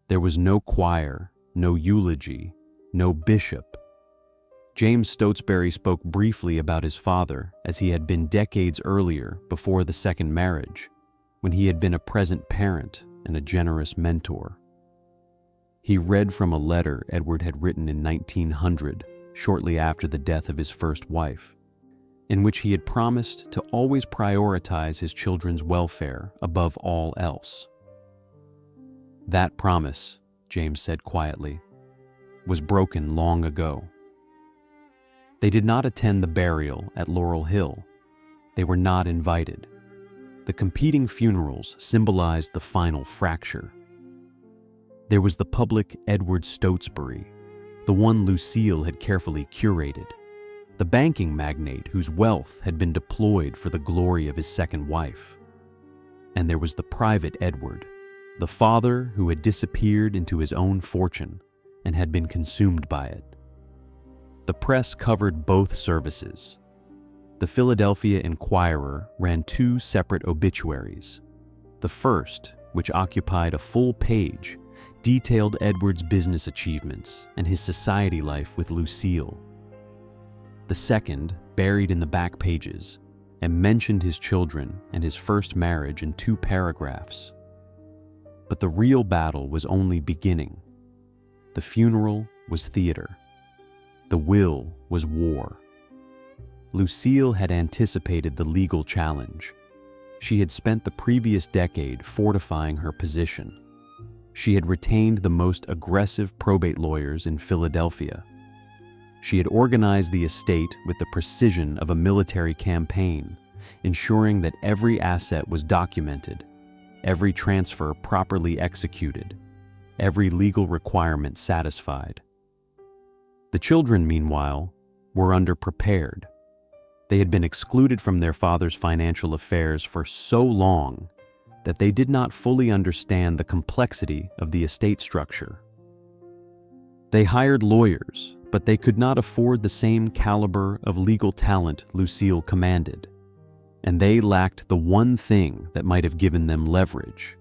There was no choir, no eulogy, no bishop. James Stotesbury spoke briefly about his father as he had been decades earlier before the second marriage, when he had been a present parent and a generous mentor. He read from a letter Edward had written in 1900, shortly after the death of his first wife, in which he had promised to always prioritize his children's welfare above all else. That promise, James said quietly, was broken long ago. They did not attend the burial at Laurel Hill. They were not invited. The competing funerals symbolized the final fracture. There was the public Edward Stotesbury, the one Lucille had carefully curated, the banking magnate whose wealth had been deployed for the glory of his second wife. And there was the private Edward, the father who had disappeared into his own fortune and had been consumed by it. The press covered both services. The Philadelphia Inquirer ran 2 separate obituaries. The first, which occupied a full page, detailed Edward's business achievements and his society life with Lucille. The second, buried in the back pages, and mentioned his children and his first marriage in 2 paragraphs. But the real battle was only beginning. The funeral was theater. The will was war. Lucille had anticipated the legal challenge. She had spent the previous decade fortifying her position. She had retained the most aggressive probate lawyers in Philadelphia. She had organized the estate with the precision of a military campaign, ensuring that every asset was documented, every transfer properly executed, every legal requirement satisfied. The children, meanwhile, were underprepared. They had been excluded from their father's financial affairs for so long that they did not fully understand the complexity of the estate structure. They hired lawyers, but they could not afford the same caliber of legal talent Lucille commanded, and they lacked the one thing that might have given them leverage: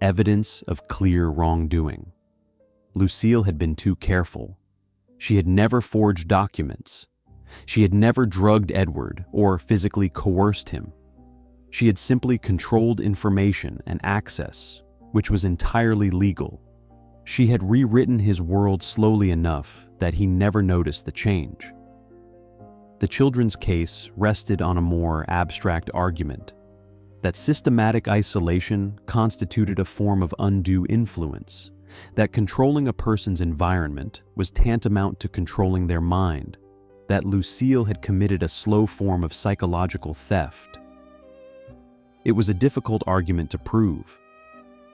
evidence of clear wrongdoing. Lucille had been too careful. She had never forged documents. She had never drugged Edward or physically coerced him. She had simply controlled information and access, which was entirely legal. She had rewritten his world slowly enough that he never noticed the change. The children's case rested on a more abstract argument that systematic isolation constituted a form of undue influence, that controlling a person's environment was tantamount to controlling their mind, that Lucille had committed a slow form of psychological theft. It was a difficult argument to prove.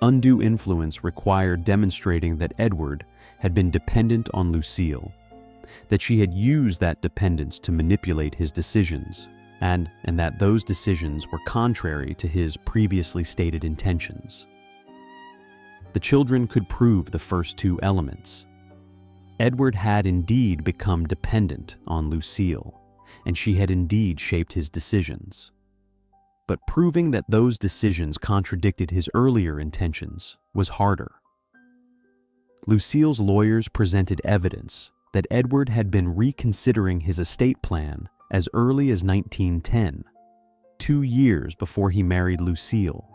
Undue influence required demonstrating that Edward had been dependent on Lucille, that she had used that dependence to manipulate his decisions, and that those decisions were contrary to his previously stated intentions. The children could prove the first two elements. Edward had indeed become dependent on Lucille, and she had indeed shaped his decisions. But proving that those decisions contradicted his earlier intentions was harder. Lucille's lawyers presented evidence that Edward had been reconsidering his estate plan as early as 1910, 2 years before he married Lucille.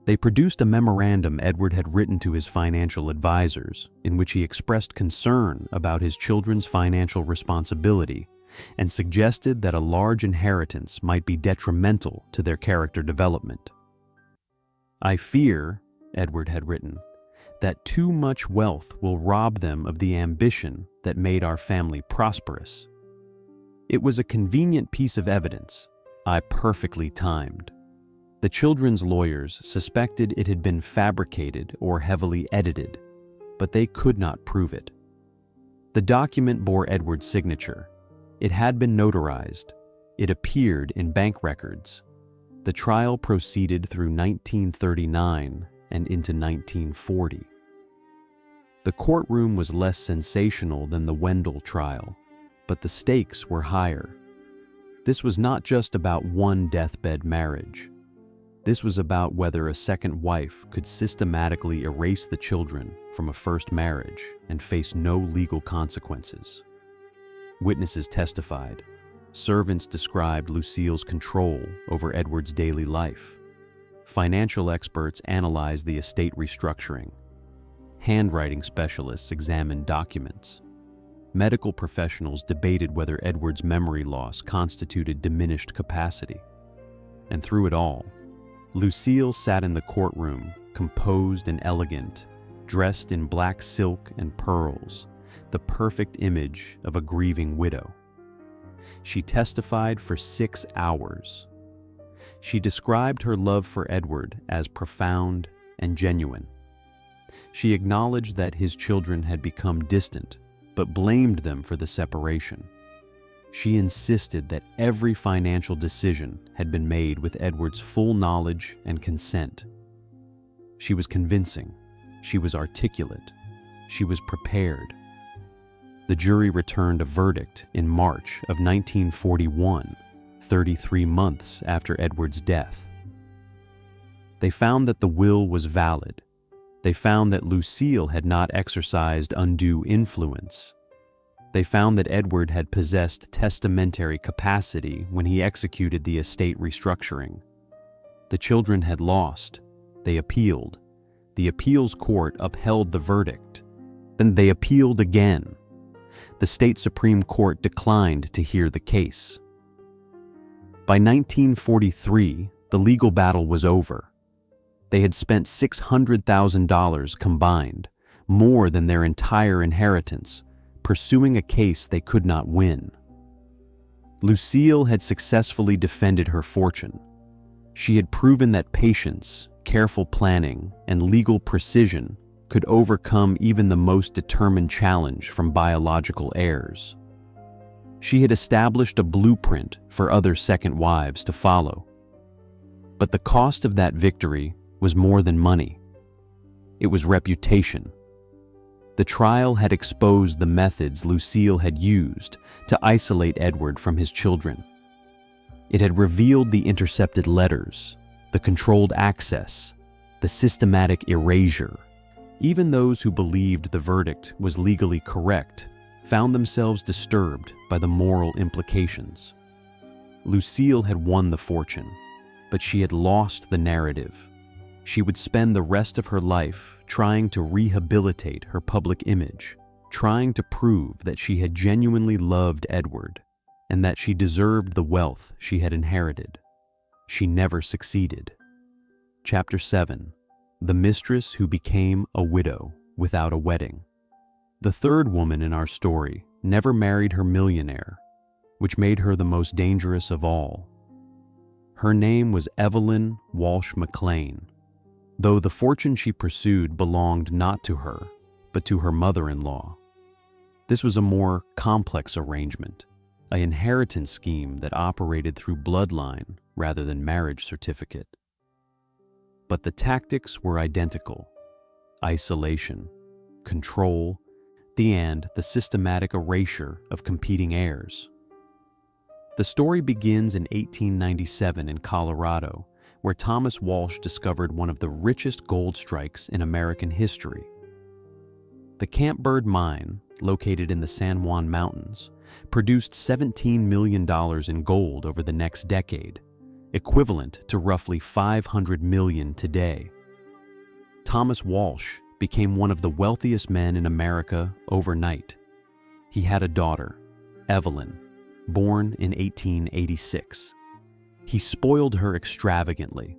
They produced a memorandum Edward had written to his financial advisors in which he expressed concern about his children's financial responsibility and suggested that a large inheritance might be detrimental to their character development. "I fear," Edward had written, "that too much wealth will rob them of the ambition that made our family prosperous." It was a convenient piece of evidence, perfectly timed. The children's lawyers suspected it had been fabricated or heavily edited, but they could not prove it. The document bore Edward's signature. It had been notarized. It appeared in bank records. The trial proceeded through 1939 and into 1940. The courtroom was less sensational than the Wendell trial, but the stakes were higher. This was not just about one deathbed marriage. This was about whether a second wife could systematically erase the children from a first marriage and face no legal consequences. Witnesses testified. Servants described Lucille's control over Edward's daily life. Financial experts analyzed the estate restructuring. Handwriting specialists examined documents. Medical professionals debated whether Edward's memory loss constituted diminished capacity. And through it all, Lucille sat in the courtroom, composed and elegant, dressed in black silk and pearls, the perfect image of a grieving widow. She testified for 6 hours. She described her love for Edward as profound and genuine. She acknowledged that his children had become distant, but blamed them for the separation. She insisted that every financial decision had been made with Edward's full knowledge and consent. She was convincing. She was articulate. She was prepared. The jury returned a verdict in March of 1941, 33 months after Edward's death. They found that the will was valid. They found that Lucille had not exercised undue influence. They found that Edward had possessed testamentary capacity when he executed the estate restructuring. The children had lost. They appealed. The appeals court upheld the verdict. Then they appealed again. The state Supreme Court declined to hear the case. By 1943, the legal battle was over. They had spent $600,000 combined, more than their entire inheritance, pursuing a case they could not win. Lucille had successfully defended her fortune. She had proven that patience, careful planning, and legal precision could overcome even the most determined challenge from biological heirs. She had established a blueprint for other second wives to follow. But the cost of that victory was more than money. It was reputation. The trial had exposed the methods Lucille had used to isolate Edward from his children. It had revealed the intercepted letters, the controlled access, the systematic erasure. Even those who believed the verdict was legally correct found themselves disturbed by the moral implications. Lucille had won the fortune, but she had lost the narrative. She would spend the rest of her life trying to rehabilitate her public image, trying to prove that she had genuinely loved Edward and that she deserved the wealth she had inherited. She never succeeded. Chapter 7. The Mistress Who Became a Widow Without a Wedding. The third woman in our story never married her millionaire, which made her the most dangerous of all. Her name was Evelyn Walsh McLean, though the fortune she pursued belonged not to her, but to her mother-in-law. This was a more complex arrangement, an inheritance scheme that operated through bloodline rather than marriage certificate. But the tactics were identical: isolation, control, and the systematic erasure of competing heirs. The story begins in 1897 in Colorado, where Thomas Walsh discovered one of the richest gold strikes in American history. The Campbird Mine, located in the San Juan Mountains, produced $17 million in gold over the next decade, equivalent to roughly $500 million today. Thomas Walsh became one of the wealthiest men in America overnight. He had a daughter, Evelyn, born in 1886. He spoiled her extravagantly.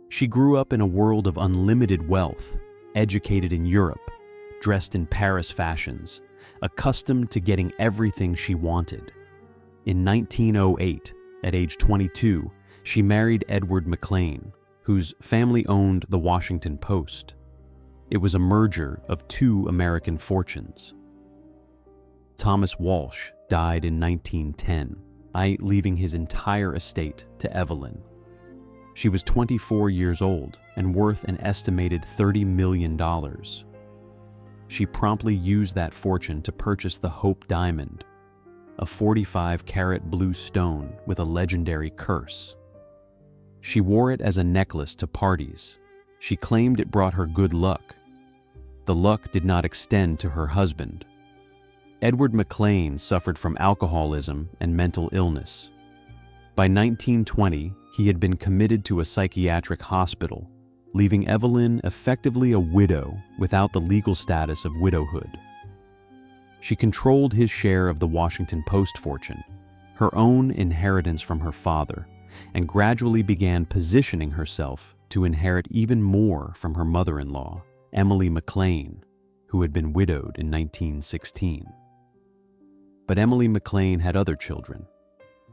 She grew up in a world of unlimited wealth, educated in Europe, dressed in Paris fashions, accustomed to getting everything she wanted. In 1908, at age 22, she married Edward McLean, whose family owned the Washington Post. It was a merger of two American fortunes. Thomas Walsh died in 1910, leaving his entire estate to Evelyn. She was 24 years old and worth an estimated $30 million. She promptly used that fortune to purchase the Hope Diamond, a 45-carat blue stone with a legendary curse. She wore it as a necklace to parties. She claimed it brought her good luck. The luck did not extend to her husband. Edward McLean suffered from alcoholism and mental illness. By 1920, he had been committed to a psychiatric hospital, leaving Evelyn effectively a widow without the legal status of widowhood. She controlled his share of the Washington Post fortune, her own inheritance from her father, and gradually began positioning herself to inherit even more from her mother-in-law, Emily McLean, who had been widowed in 1916. But Emily McLean had other children.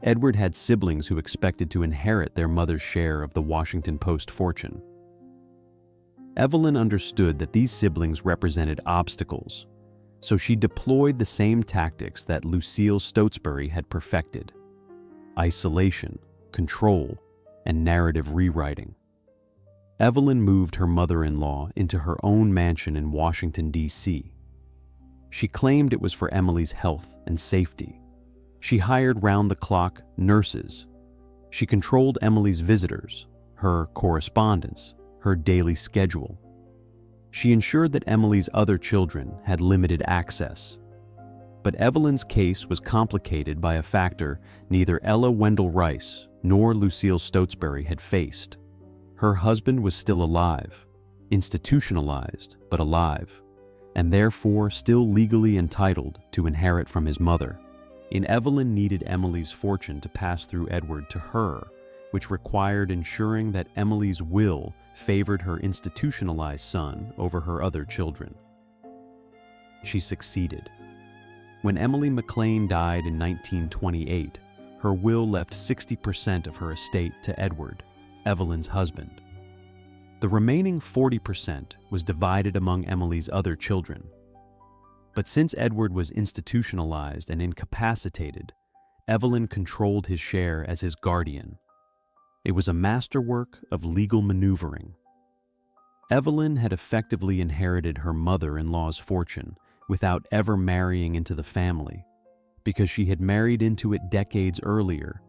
Edward had siblings who expected to inherit their mother's share of the Washington Post fortune. Evelyn understood that these siblings represented obstacles, so she deployed the same tactics that Lucille Stotesbury had perfected: isolation, control, and narrative rewriting. Evelyn moved her mother-in-law into her own mansion in Washington, D.C. She claimed it was for Emily's health and safety. She hired round-the-clock nurses. She controlled Emily's visitors, her correspondence, her daily schedule. She ensured that Emily's other children had limited access. But Evelyn's case was complicated by a factor neither Ella Wendell Rice nor Lucille Stotesbury had faced. Her husband was still alive, institutionalized but alive, and therefore still legally entitled to inherit from his mother. Evelyn needed Emily's fortune to pass through Edward to her, which required ensuring that Emily's will favored her institutionalized son over her other children. She succeeded. When Emily McLean died in 1928, her will left 60% of her estate to Edward, Evelyn's husband. The remaining 40% was divided among Emily's other children. But since Edward was institutionalized and incapacitated, Evelyn controlled his share as his guardian. It was a masterwork of legal maneuvering. Evelyn had effectively inherited her mother-in-law's fortune without ever marrying into the family, because she had married into it decades earlier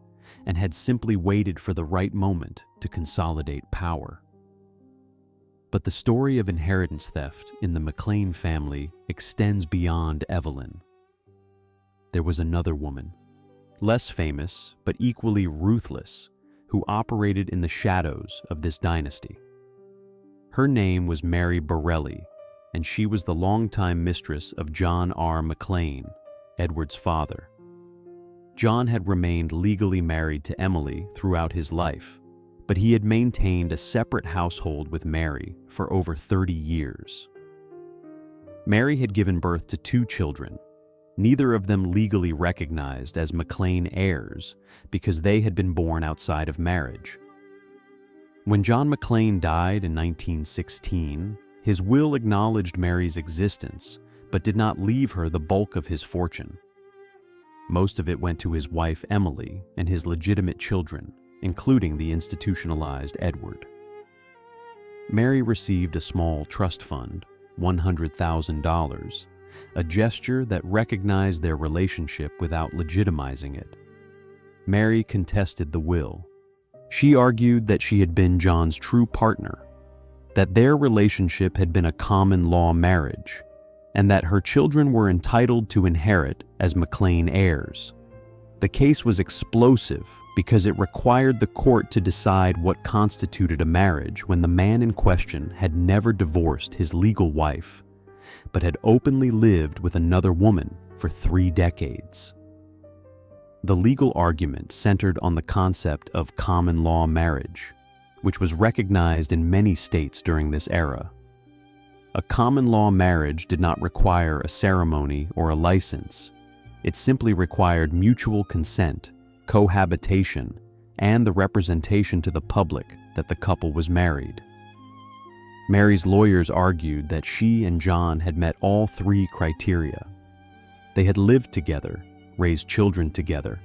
and had simply waited for the right moment to consolidate power. But the story of inheritance theft in the McLean family extends beyond Evelyn. There was another woman, less famous but equally ruthless, who operated in the shadows of this dynasty. Her name was Mary Borelli, and she was the longtime mistress of John R. McLean, Edward's father. John had remained legally married to Emily throughout his life, but he had maintained a separate household with Mary for over 30 years. Mary had given birth to 2 children, neither of them legally recognized as McLean heirs because they had been born outside of marriage. When John McLean died in 1916, his will acknowledged Mary's existence but did not leave her the bulk of his fortune. Most of it went to his wife Emily and his legitimate children, including the institutionalized Edward. Mary received a small trust fund, $100,000, a gesture that recognized their relationship without legitimizing it. Mary contested the will. She argued that she had been John's true partner, that their relationship had been a common law marriage, and that her children were entitled to inherit as McLean heirs. The case was explosive because it required the court to decide what constituted a marriage when the man in question had never divorced his legal wife, but had openly lived with another woman for 3 decades. The legal argument centered on the concept of common law marriage, which was recognized in many states during this era. A common law marriage did not require a ceremony or a license. It simply required mutual consent, cohabitation, and the representation to the public that the couple was married. Mary's lawyers argued that she and John had met all 3 criteria. They had lived together, raised children together,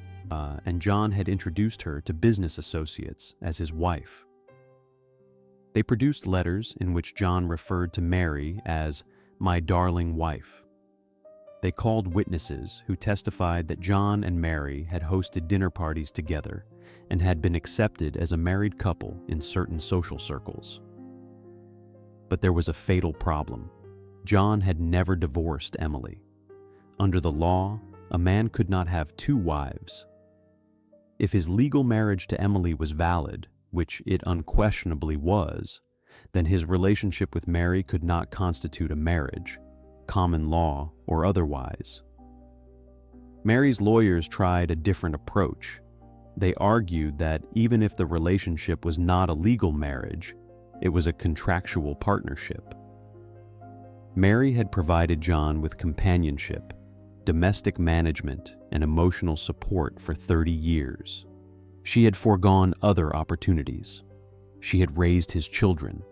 and John had introduced her to business associates as his wife. They produced letters in which John referred to Mary as "my darling wife." They called witnesses who testified that John and Mary had hosted dinner parties together and had been accepted as a married couple in certain social circles. But there was a fatal problem. John had never divorced Emily. Under the law, a man could not have 2 wives. If his legal marriage to Emily was valid, which it unquestionably was, then his relationship with Mary could not constitute a marriage, common law or otherwise. Mary's lawyers tried a different approach. They argued that even if the relationship was not a legal marriage, it was a contractual partnership. Mary had provided John with companionship, domestic management, and emotional support for 30 years. She had foregone other opportunities. She had raised his children.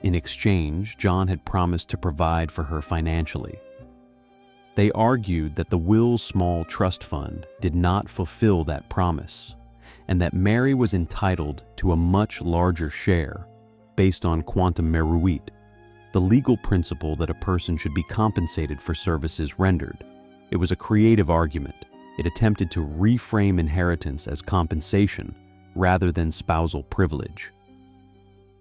In exchange, John had promised to provide for her financially. They argued that the will's small trust fund did not fulfill that promise, and that Mary was entitled to a much larger share based on quantum meruit, the legal principle that a person should be compensated for services rendered. It was a creative argument. It attempted to reframe inheritance as compensation rather than spousal privilege.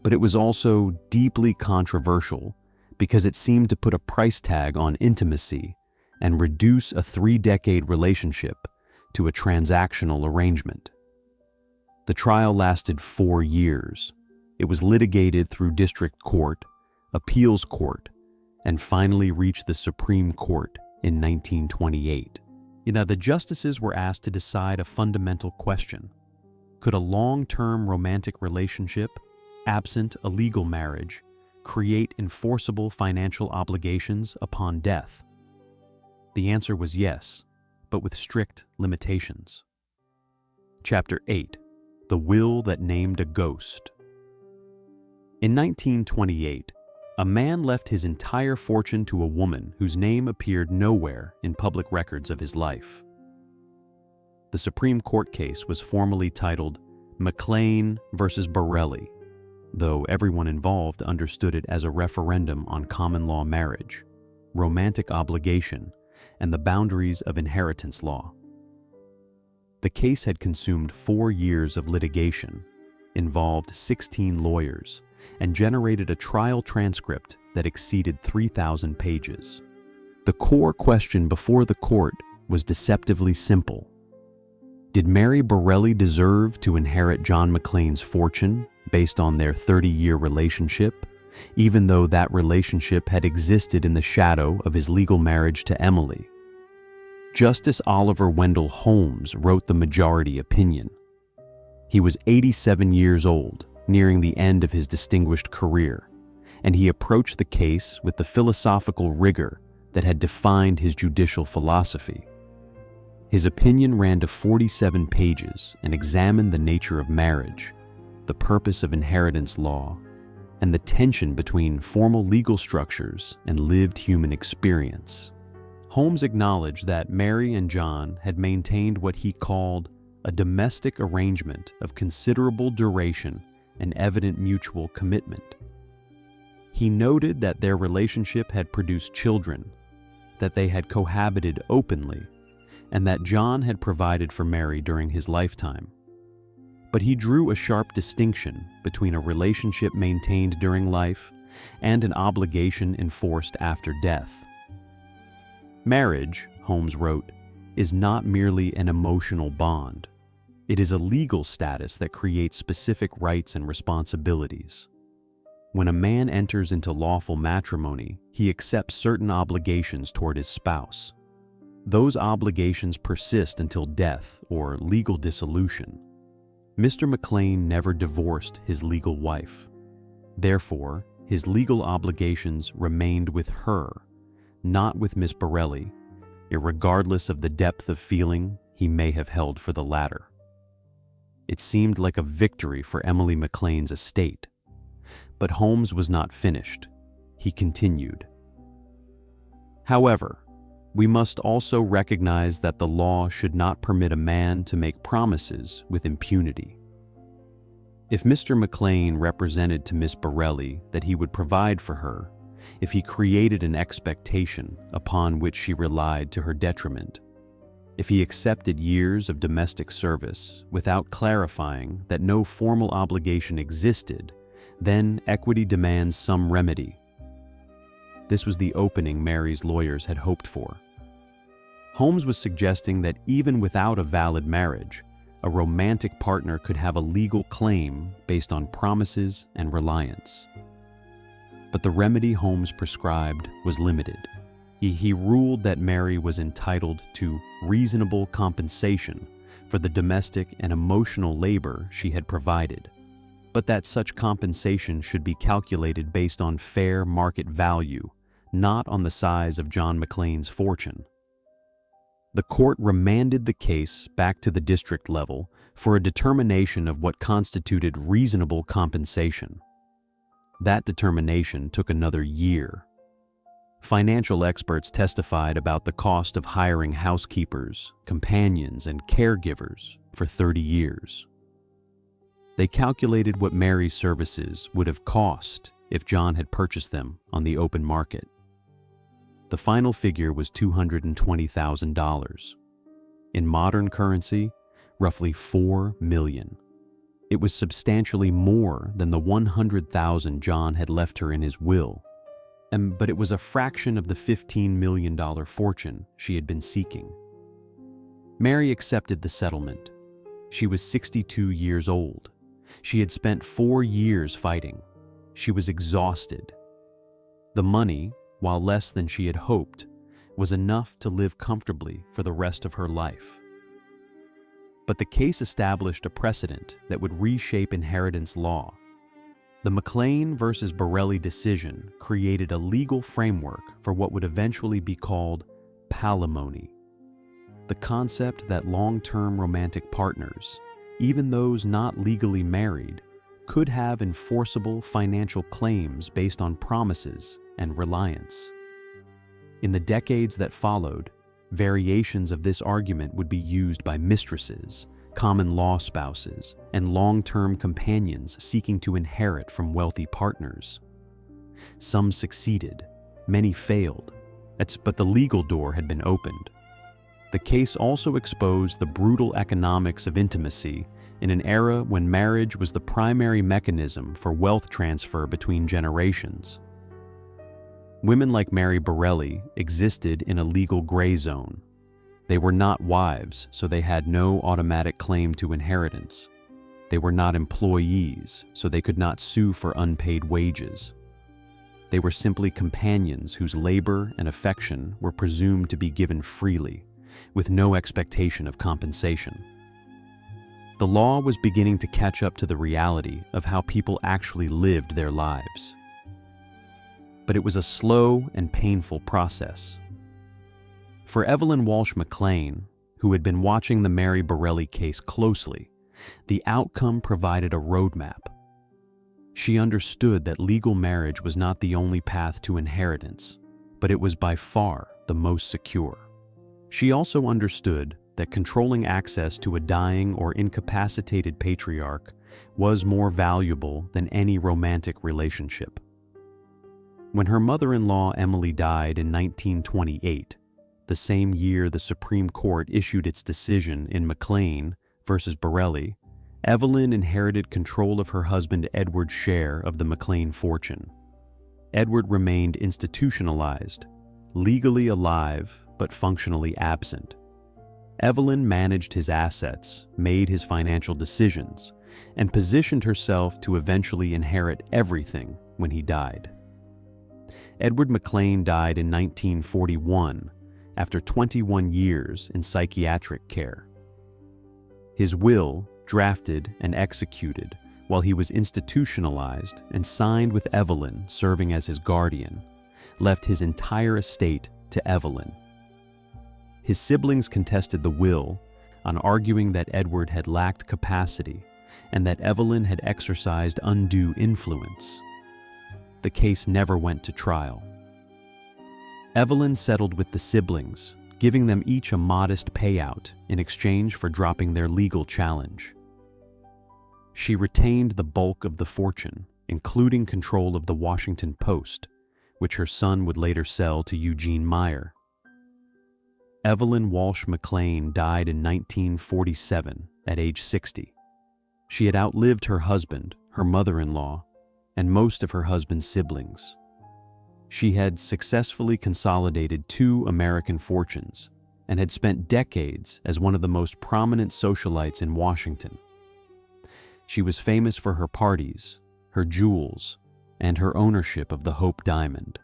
But it was also deeply controversial because it seemed to put a price tag on intimacy and reduce a 3-decade relationship to a transactional arrangement. The trial lasted 4 years. It was litigated through district court, appeals court, and finally reached the Supreme Court in 1928. Now, the justices were asked to decide a fundamental question. Could a long-term romantic relationship, absent a legal marriage, create enforceable financial obligations upon death? The answer was yes, but with strict limitations. Chapter 8. The Will That Named a Ghost. In 1928, a man left his entire fortune to a woman whose name appeared nowhere in public records of his life. the Supreme Court case was formally titled McLean versus Borelli, though everyone involved understood it as a referendum on common law marriage, romantic obligation, and the boundaries of inheritance law. The case had consumed 4 years of litigation, involved 16 lawyers, and generated a trial transcript that exceeded 3,000 pages. The core question before the court was deceptively simple. Did Mary Borelli deserve to inherit John McLean's fortune based on their 30-year relationship, even though that relationship had existed in the shadow of his legal marriage to Emily? Justice Oliver Wendell Holmes wrote the majority opinion. He was 87 years old, nearing the end of his distinguished career, and he approached the case with the philosophical rigor that had defined his judicial philosophy. His opinion ran to 47 pages and examined the nature of marriage, the purpose of inheritance law, and the tension between formal legal structures and lived human experience. Holmes acknowledged that Mary and John had maintained what he called a domestic arrangement of considerable duration and evident mutual commitment. He noted that their relationship had produced children, that they had cohabited openly, and that John had provided for Mary during his lifetime. But he drew a sharp distinction between a relationship maintained during life and an obligation enforced after death. Marriage, Holmes wrote, is not merely an emotional bond. It is a legal status that creates specific rights and responsibilities. When a man enters into lawful matrimony, he accepts certain obligations toward his spouse. Those obligations persist until death or legal dissolution. Mr. McLean never divorced his legal wife. Therefore, his legal obligations remained with her, not with Miss Borelli, irregardless of the depth of feeling he may have held for the latter. It seemed like a victory for Emily McLean's estate. But Holmes was not finished. He continued. However, we must also recognize that the law should not permit a man to make promises with impunity. If Mr. McLean represented to Miss Borelli that he would provide for her, if he created an expectation upon which she relied to her detriment, if he accepted years of domestic service without clarifying that no formal obligation existed, then equity demands some remedy. This was the opening Mary's lawyers had hoped for. Holmes was suggesting that even without a valid marriage, a romantic partner could have a legal claim based on promises and reliance. But the remedy Holmes prescribed was limited. He ruled that Mary was entitled to reasonable compensation for the domestic and emotional labor she had provided, but that such compensation should be calculated based on fair market value, not on the size of John McLean's fortune. The court remanded the case back to the district level for a determination of what constituted reasonable compensation. That determination took another year. Financial experts testified about the cost of hiring housekeepers, companions, and caregivers for 30 years. They calculated what Mary's services would have cost if John had purchased them on the open market. The final figure was $220,000. In modern currency, roughly $4 million. It was substantially more than the $100,000 John had left her in his will, but it was a fraction of the $15 million fortune she had been seeking. Mary accepted the settlement. She was 62 years old. She had spent 4 years fighting. She was exhausted. The money, while less than she had hoped, was enough to live comfortably for the rest of her life. But the case established a precedent that would reshape inheritance law. The McLean versus Borelli decision created a legal framework for what would eventually be called palimony, the concept that long-term romantic partners, even those not legally married, could have enforceable financial claims based on promises and reliance. In the decades that followed, variations of this argument would be used by mistresses, common law spouses, and long-term companions seeking to inherit from wealthy partners. Some succeeded, many failed, but the legal door had been opened. The case also exposed the brutal economics of intimacy in an era when marriage was the primary mechanism for wealth transfer between generations. Women like Mary Borelli existed in a legal gray zone. They were not wives, so they had no automatic claim to inheritance. They were not employees, so they could not sue for unpaid wages. They were simply companions whose labor and affection were presumed to be given freely, with no expectation of compensation. The law was beginning to catch up to the reality of how people actually lived their lives. But it was a slow and painful process. For Evelyn Walsh McLean, who had been watching the Mary Borelli case closely, the outcome provided a roadmap. She understood that legal marriage was not the only path to inheritance, but it was by far the most secure. She also understood that controlling access to a dying or incapacitated patriarch was more valuable than any romantic relationship. When her mother-in-law Emily died in 1928, the same year the Supreme Court issued its decision in McLean versus Borelli, Evelyn inherited control of her husband Edward's share of the McLean fortune. Edward remained institutionalized, legally alive but functionally absent. Evelyn managed his assets, made his financial decisions, and positioned herself to eventually inherit everything when he died. Edward McLean died in 1941 after 21 years in psychiatric care. His will, drafted and executed while he was institutionalized and signed with Evelyn serving as his guardian, left his entire estate to Evelyn. His siblings contested the will on arguing that Edward had lacked capacity and that Evelyn had exercised undue influence. The case never went to trial. Evelyn settled with the siblings, giving them each a modest payout in exchange for dropping their legal challenge. She retained the bulk of the fortune, including control of the Washington Post, which her son would later sell to Eugene Meyer. Evelyn Walsh McLean died in 1947 at age 60. She had outlived her husband, her mother-in-law, and most of her husband's siblings. She had successfully consolidated 2 American fortunes and had spent decades as one of the most prominent socialites in Washington. She was famous for her parties, her jewels, and her ownership of the Hope Diamond.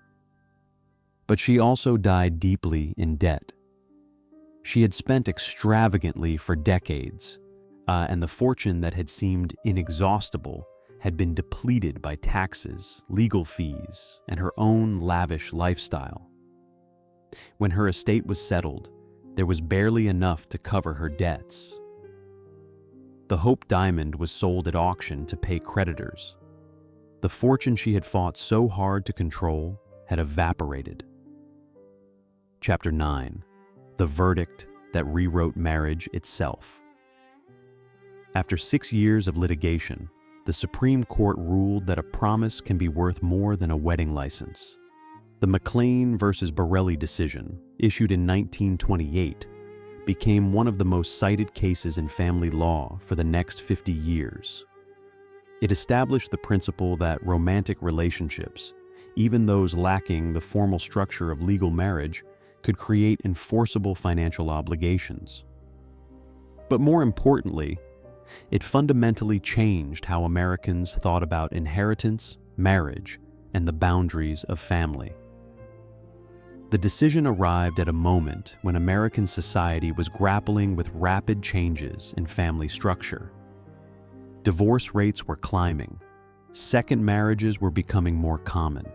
But she also died deeply in debt. She had spent extravagantly for decades, and the fortune that had seemed inexhaustible had been depleted by taxes, legal fees, and her own lavish lifestyle. When her estate was settled, there was barely enough to cover her debts. The Hope Diamond was sold at auction to pay creditors. The fortune she had fought so hard to control had evaporated. Chapter 9. The verdict that rewrote marriage itself. After 6 years of litigation, the Supreme Court ruled that a promise can be worth more than a wedding license. The McLean versus Borelli decision, issued in 1928, became one of the most cited cases in family law for the next 50 years. It established the principle that romantic relationships, even those lacking the formal structure of legal marriage, could create enforceable financial obligations. But more importantly, it fundamentally changed how Americans thought about inheritance, marriage, and the boundaries of family. The decision arrived at a moment when American society was grappling with rapid changes in family structure. Divorce rates were climbing. Second marriages were becoming more common.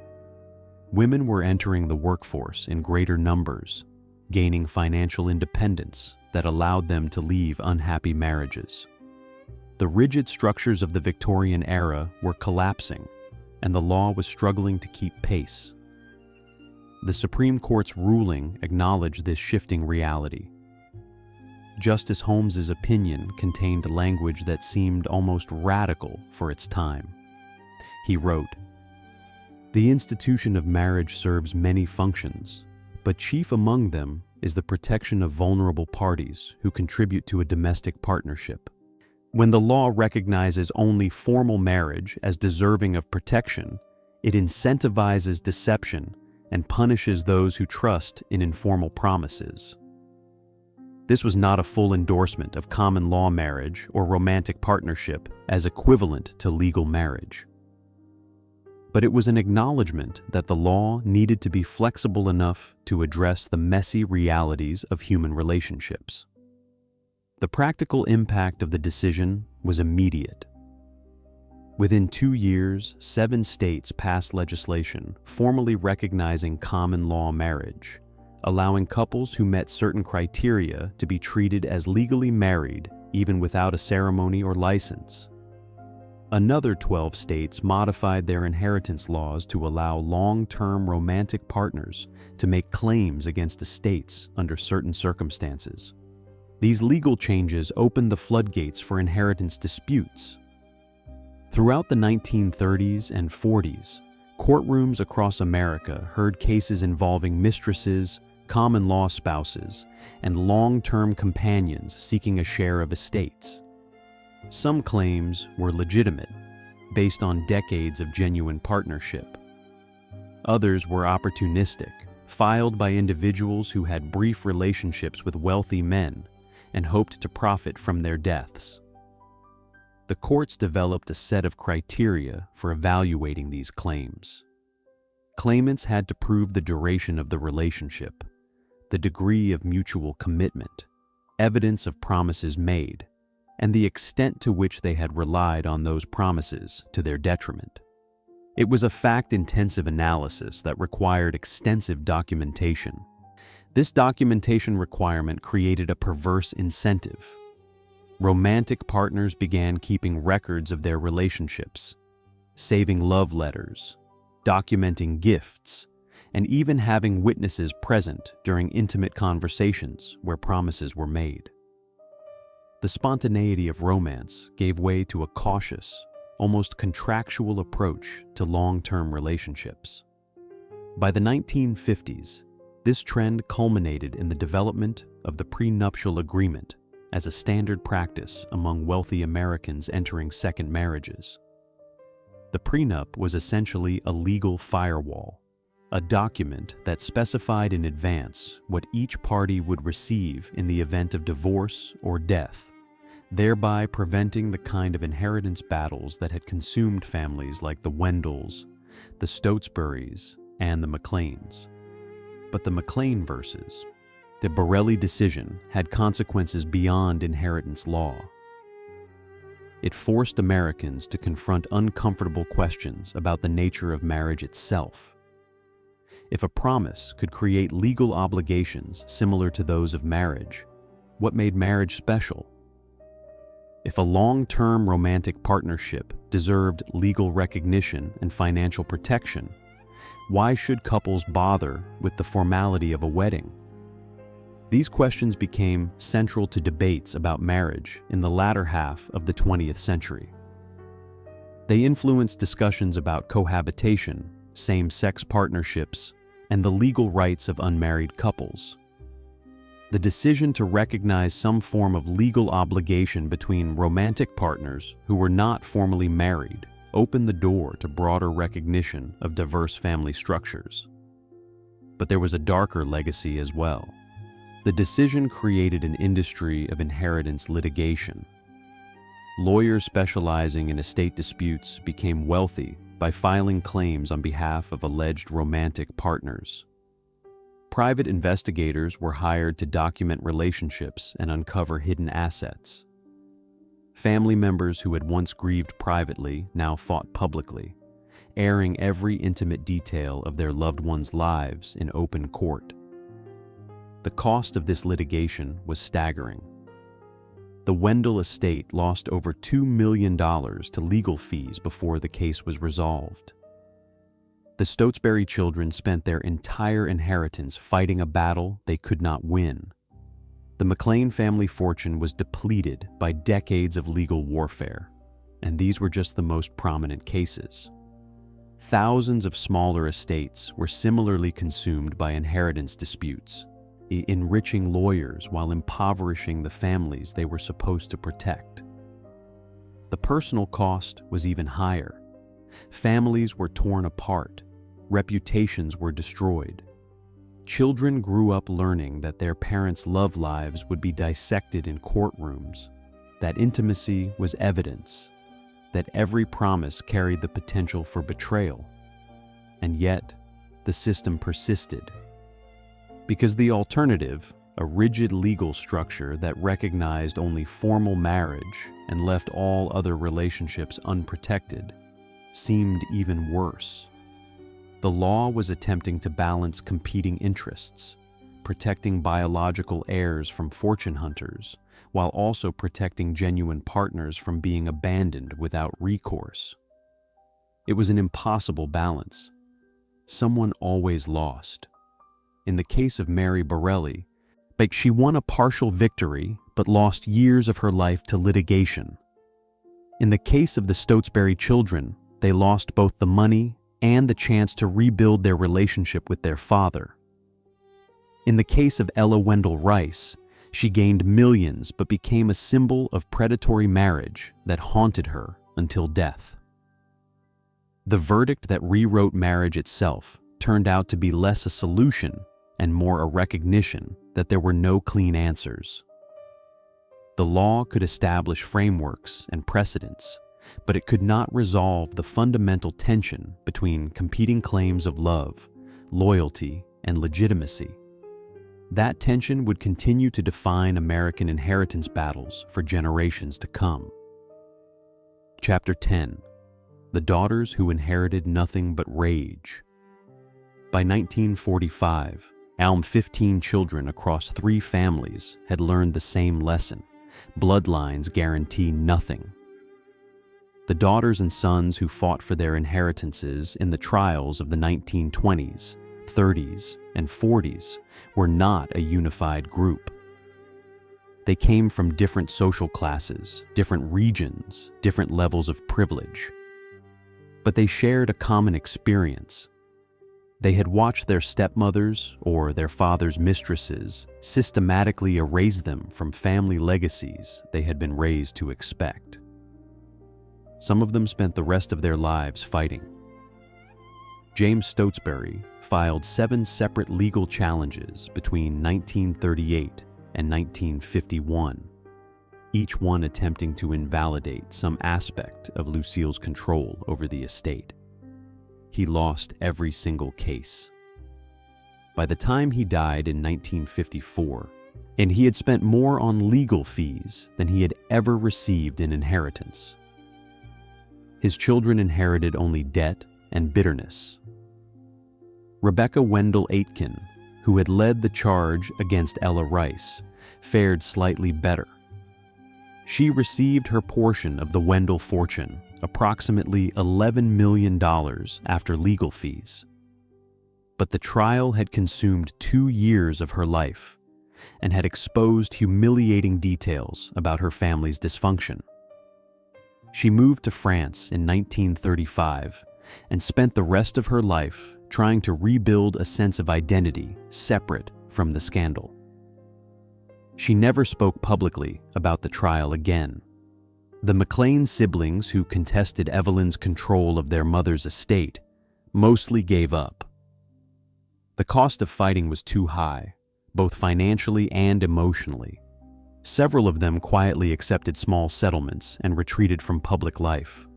Women were entering the workforce in greater numbers, gaining financial independence that allowed them to leave unhappy marriages. The rigid structures of the Victorian era were collapsing, and the law was struggling to keep pace. The Supreme Court's ruling acknowledged this shifting reality. Justice Holmes's opinion contained language that seemed almost radical for its time. He wrote, "The institution of marriage serves many functions, but chief among them is the protection of vulnerable parties who contribute to a domestic partnership. When the law recognizes only formal marriage as deserving of protection, it incentivizes deception and punishes those who trust in informal promises." This was not a full endorsement of common law marriage or romantic partnership as equivalent to legal marriage. But it was an acknowledgement that the law needed to be flexible enough to address the messy realities of human relationships. The practical impact of the decision was immediate. Within 2 years, 7 states passed legislation formally recognizing common law marriage, allowing couples who met certain criteria to be treated as legally married even without a ceremony or license. Another 12 states modified their inheritance laws to allow long-term romantic partners to make claims against estates under certain circumstances. These legal changes opened the floodgates for inheritance disputes. Throughout the 1930s and 40s, courtrooms across America heard cases involving mistresses, common law spouses, and long-term companions seeking a share of estates. Some claims were legitimate, based on decades of genuine partnership. Others were opportunistic, filed by individuals who had brief relationships with wealthy men and hoped to profit from their deaths. The courts developed a set of criteria for evaluating these claims. Claimants had to prove the duration of the relationship, the degree of mutual commitment, evidence of promises made, and the extent to which they had relied on those promises to their detriment. It was a fact-intensive analysis that required extensive documentation. This documentation requirement created a perverse incentive. Romantic partners began keeping records of their relationships, saving love letters, documenting gifts, and even having witnesses present during intimate conversations where promises were made. The spontaneity of romance gave way to a cautious, almost contractual approach to long-term relationships. By the 1950s, this trend culminated in the development of the prenuptial agreement as a standard practice among wealthy Americans entering second marriages. The prenup was essentially a legal firewall, a document that specified in advance what each party would receive in the event of divorce or death, thereby preventing the kind of inheritance battles that had consumed families like the Wendells, the Stotesburys, and the McLeans. But the McLean versus the Borelli decision had consequences beyond inheritance law. It forced Americans to confront uncomfortable questions about the nature of marriage itself. If a promise could create legal obligations similar to those of marriage, what made marriage special? If a long-term romantic partnership deserved legal recognition and financial protection, why should couples bother with the formality of a wedding? These questions became central to debates about marriage in the latter half of the 20th century. They influenced discussions about cohabitation, same-sex partnerships, and the legal rights of unmarried couples. The decision to recognize some form of legal obligation between romantic partners who were not formally married opened the door to broader recognition of diverse family structures. But there was a darker legacy as well. The decision created an industry of inheritance litigation. Lawyers specializing in estate disputes became wealthy by filing claims on behalf of alleged romantic partners. Private investigators were hired to document relationships and uncover hidden assets. Family members who had once grieved privately now fought publicly, airing every intimate detail of their loved ones' lives in open court. The cost of this litigation was staggering. The Wendell estate lost over $2 million to legal fees before the case was resolved. The Stotesbury children spent their entire inheritance fighting a battle they could not win. The McLean family fortune was depleted by decades of legal warfare, and these were just the most prominent cases. Thousands of smaller estates were similarly consumed by inheritance disputes, enriching lawyers while impoverishing the families they were supposed to protect. The personal cost was even higher. Families were torn apart, reputations were destroyed. Children grew up learning that their parents' love lives would be dissected in courtrooms, that intimacy was evidence, that every promise carried the potential for betrayal. And yet, the system persisted. Because the alternative, a rigid legal structure that recognized only formal marriage and left all other relationships unprotected, seemed even worse. The law was attempting to balance competing interests, protecting biological heirs from fortune hunters, while also protecting genuine partners from being abandoned without recourse. It was an impossible balance. Someone always lost. In the case of Mary Borelli, she won a partial victory but lost years of her life to litigation. In the case of the Stotesbury children, they lost both the money and the chance to rebuild their relationship with their father. In the case of Ella Wendell Rice, she gained millions but became a symbol of predatory marriage that haunted her until death. The verdict that rewrote marriage itself turned out to be less a solution and more a recognition that there were no clean answers. The law could establish frameworks and precedents, but it could not resolve the fundamental tension between competing claims of love, loyalty, and legitimacy. That tension would continue to define American inheritance battles for generations to come. Chapter 10: The Daughters Who Inherited Nothing But Rage. By 1945, 15 children across 3 families had learned the same lesson: bloodlines guarantee nothing. The daughters and sons who fought for their inheritances in the trials of the 1920s, 30s, and 40s were not a unified group. They came from different social classes, different regions, different levels of privilege. But they shared a common experience. They had watched their stepmothers or their father's mistresses systematically erase them from family legacies they had been raised to expect. Some of them spent the rest of their lives fighting. James Stotesbury filed 7 separate legal challenges between 1938 and 1951, each one attempting to invalidate some aspect of Lucille's control over the estate. He lost every single case. By the time he died in 1954, and he had spent more on legal fees than he had ever received in inheritance. His children inherited only debt and bitterness. Rebecca Wendell Aitken, who had led the charge against Ella Rice, fared slightly better. She received her portion of the Wendell fortune, approximately $11 million after legal fees. But the trial had consumed 2 years of her life and had exposed humiliating details about her family's dysfunction. She moved to France in 1935 and spent the rest of her life trying to rebuild a sense of identity separate from the scandal. She never spoke publicly about the trial again. The McLean siblings who contested Evelyn's control of their mother's estate mostly gave up. The cost of fighting was too high, both financially and emotionally. Several of them quietly accepted small settlements and retreated from public life.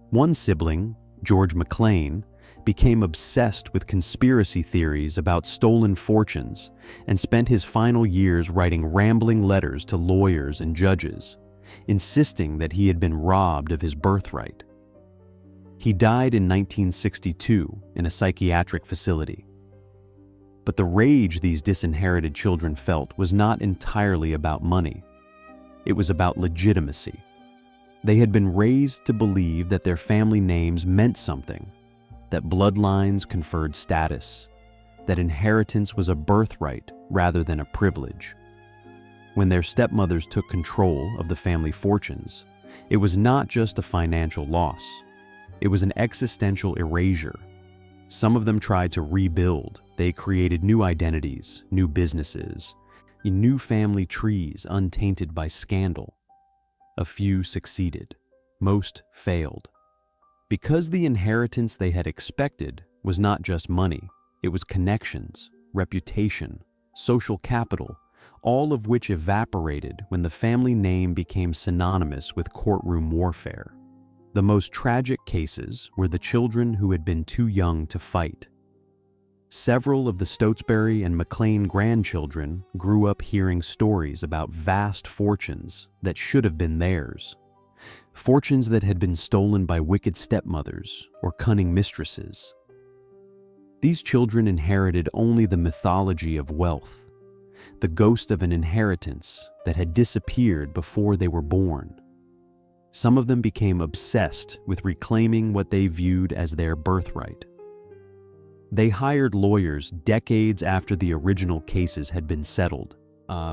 One sibling, George McLean, became obsessed with conspiracy theories about stolen fortunes and spent his final years writing rambling letters to lawyers and judges, insisting that he had been robbed of his birthright. He died in 1962 in a psychiatric facility. But the rage these disinherited children felt was not entirely about money. It was about legitimacy. They had been raised to believe that their family names meant something, that bloodlines conferred status, that inheritance was a birthright rather than a privilege. When their stepmothers took control of the family fortunes, it was not just a financial loss. It was an existential erasure. Some of them tried to rebuild. They created new identities, new businesses, new family trees untainted by scandal. A few succeeded. Most failed. Because the inheritance they had expected was not just money, it was connections, reputation, social capital, all of which evaporated when the family name became synonymous with courtroom warfare. The most tragic cases were the children who had been too young to fight. Several of the Stotesbury and McLean grandchildren grew up hearing stories about vast fortunes that should have been theirs. Fortunes that had been stolen by wicked stepmothers or cunning mistresses. These children inherited only the mythology of wealth, the ghost of an inheritance that had disappeared before they were born. Some of them became obsessed with reclaiming what they viewed as their birthright. They hired lawyers decades after the original cases had been settled,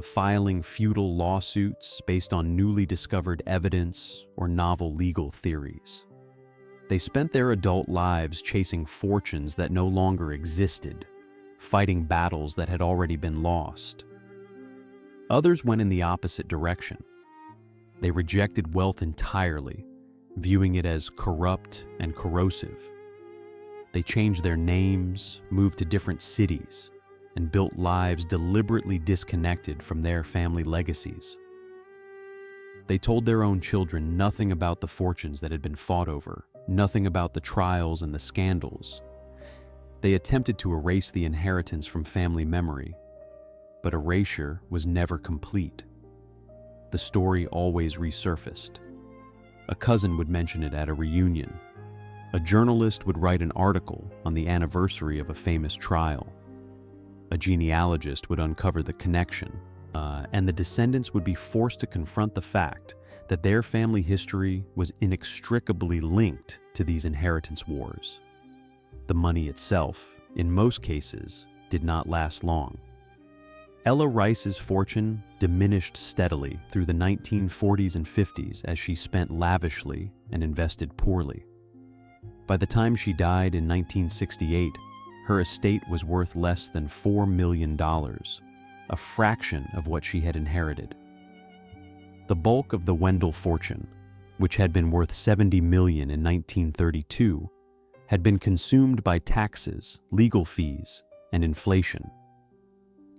filing futile lawsuits based on newly discovered evidence or novel legal theories. They spent their adult lives chasing fortunes that no longer existed, fighting battles that had already been lost. Others went in the opposite direction. They rejected wealth entirely, viewing it as corrupt and corrosive. They changed their names, moved to different cities, and built lives deliberately disconnected from their family legacies. They told their own children nothing about the fortunes that had been fought over, nothing about the trials and the scandals. They attempted to erase the inheritance from family memory, but erasure was never complete. The story always resurfaced. A cousin would mention it at a reunion. A journalist would write an article on the anniversary of a famous trial. A genealogist would uncover the connection, and the descendants would be forced to confront the fact that their family history was inextricably linked to these inheritance wars. The money itself, in most cases, did not last long. Ella Rice's fortune diminished steadily through the 1940s and 50s as she spent lavishly and invested poorly. By the time she died in 1968, her estate was worth less than $4 million, a fraction of what she had inherited. The bulk of the Wendell fortune, which had been worth $70 million in 1932, had been consumed by taxes, legal fees, and inflation.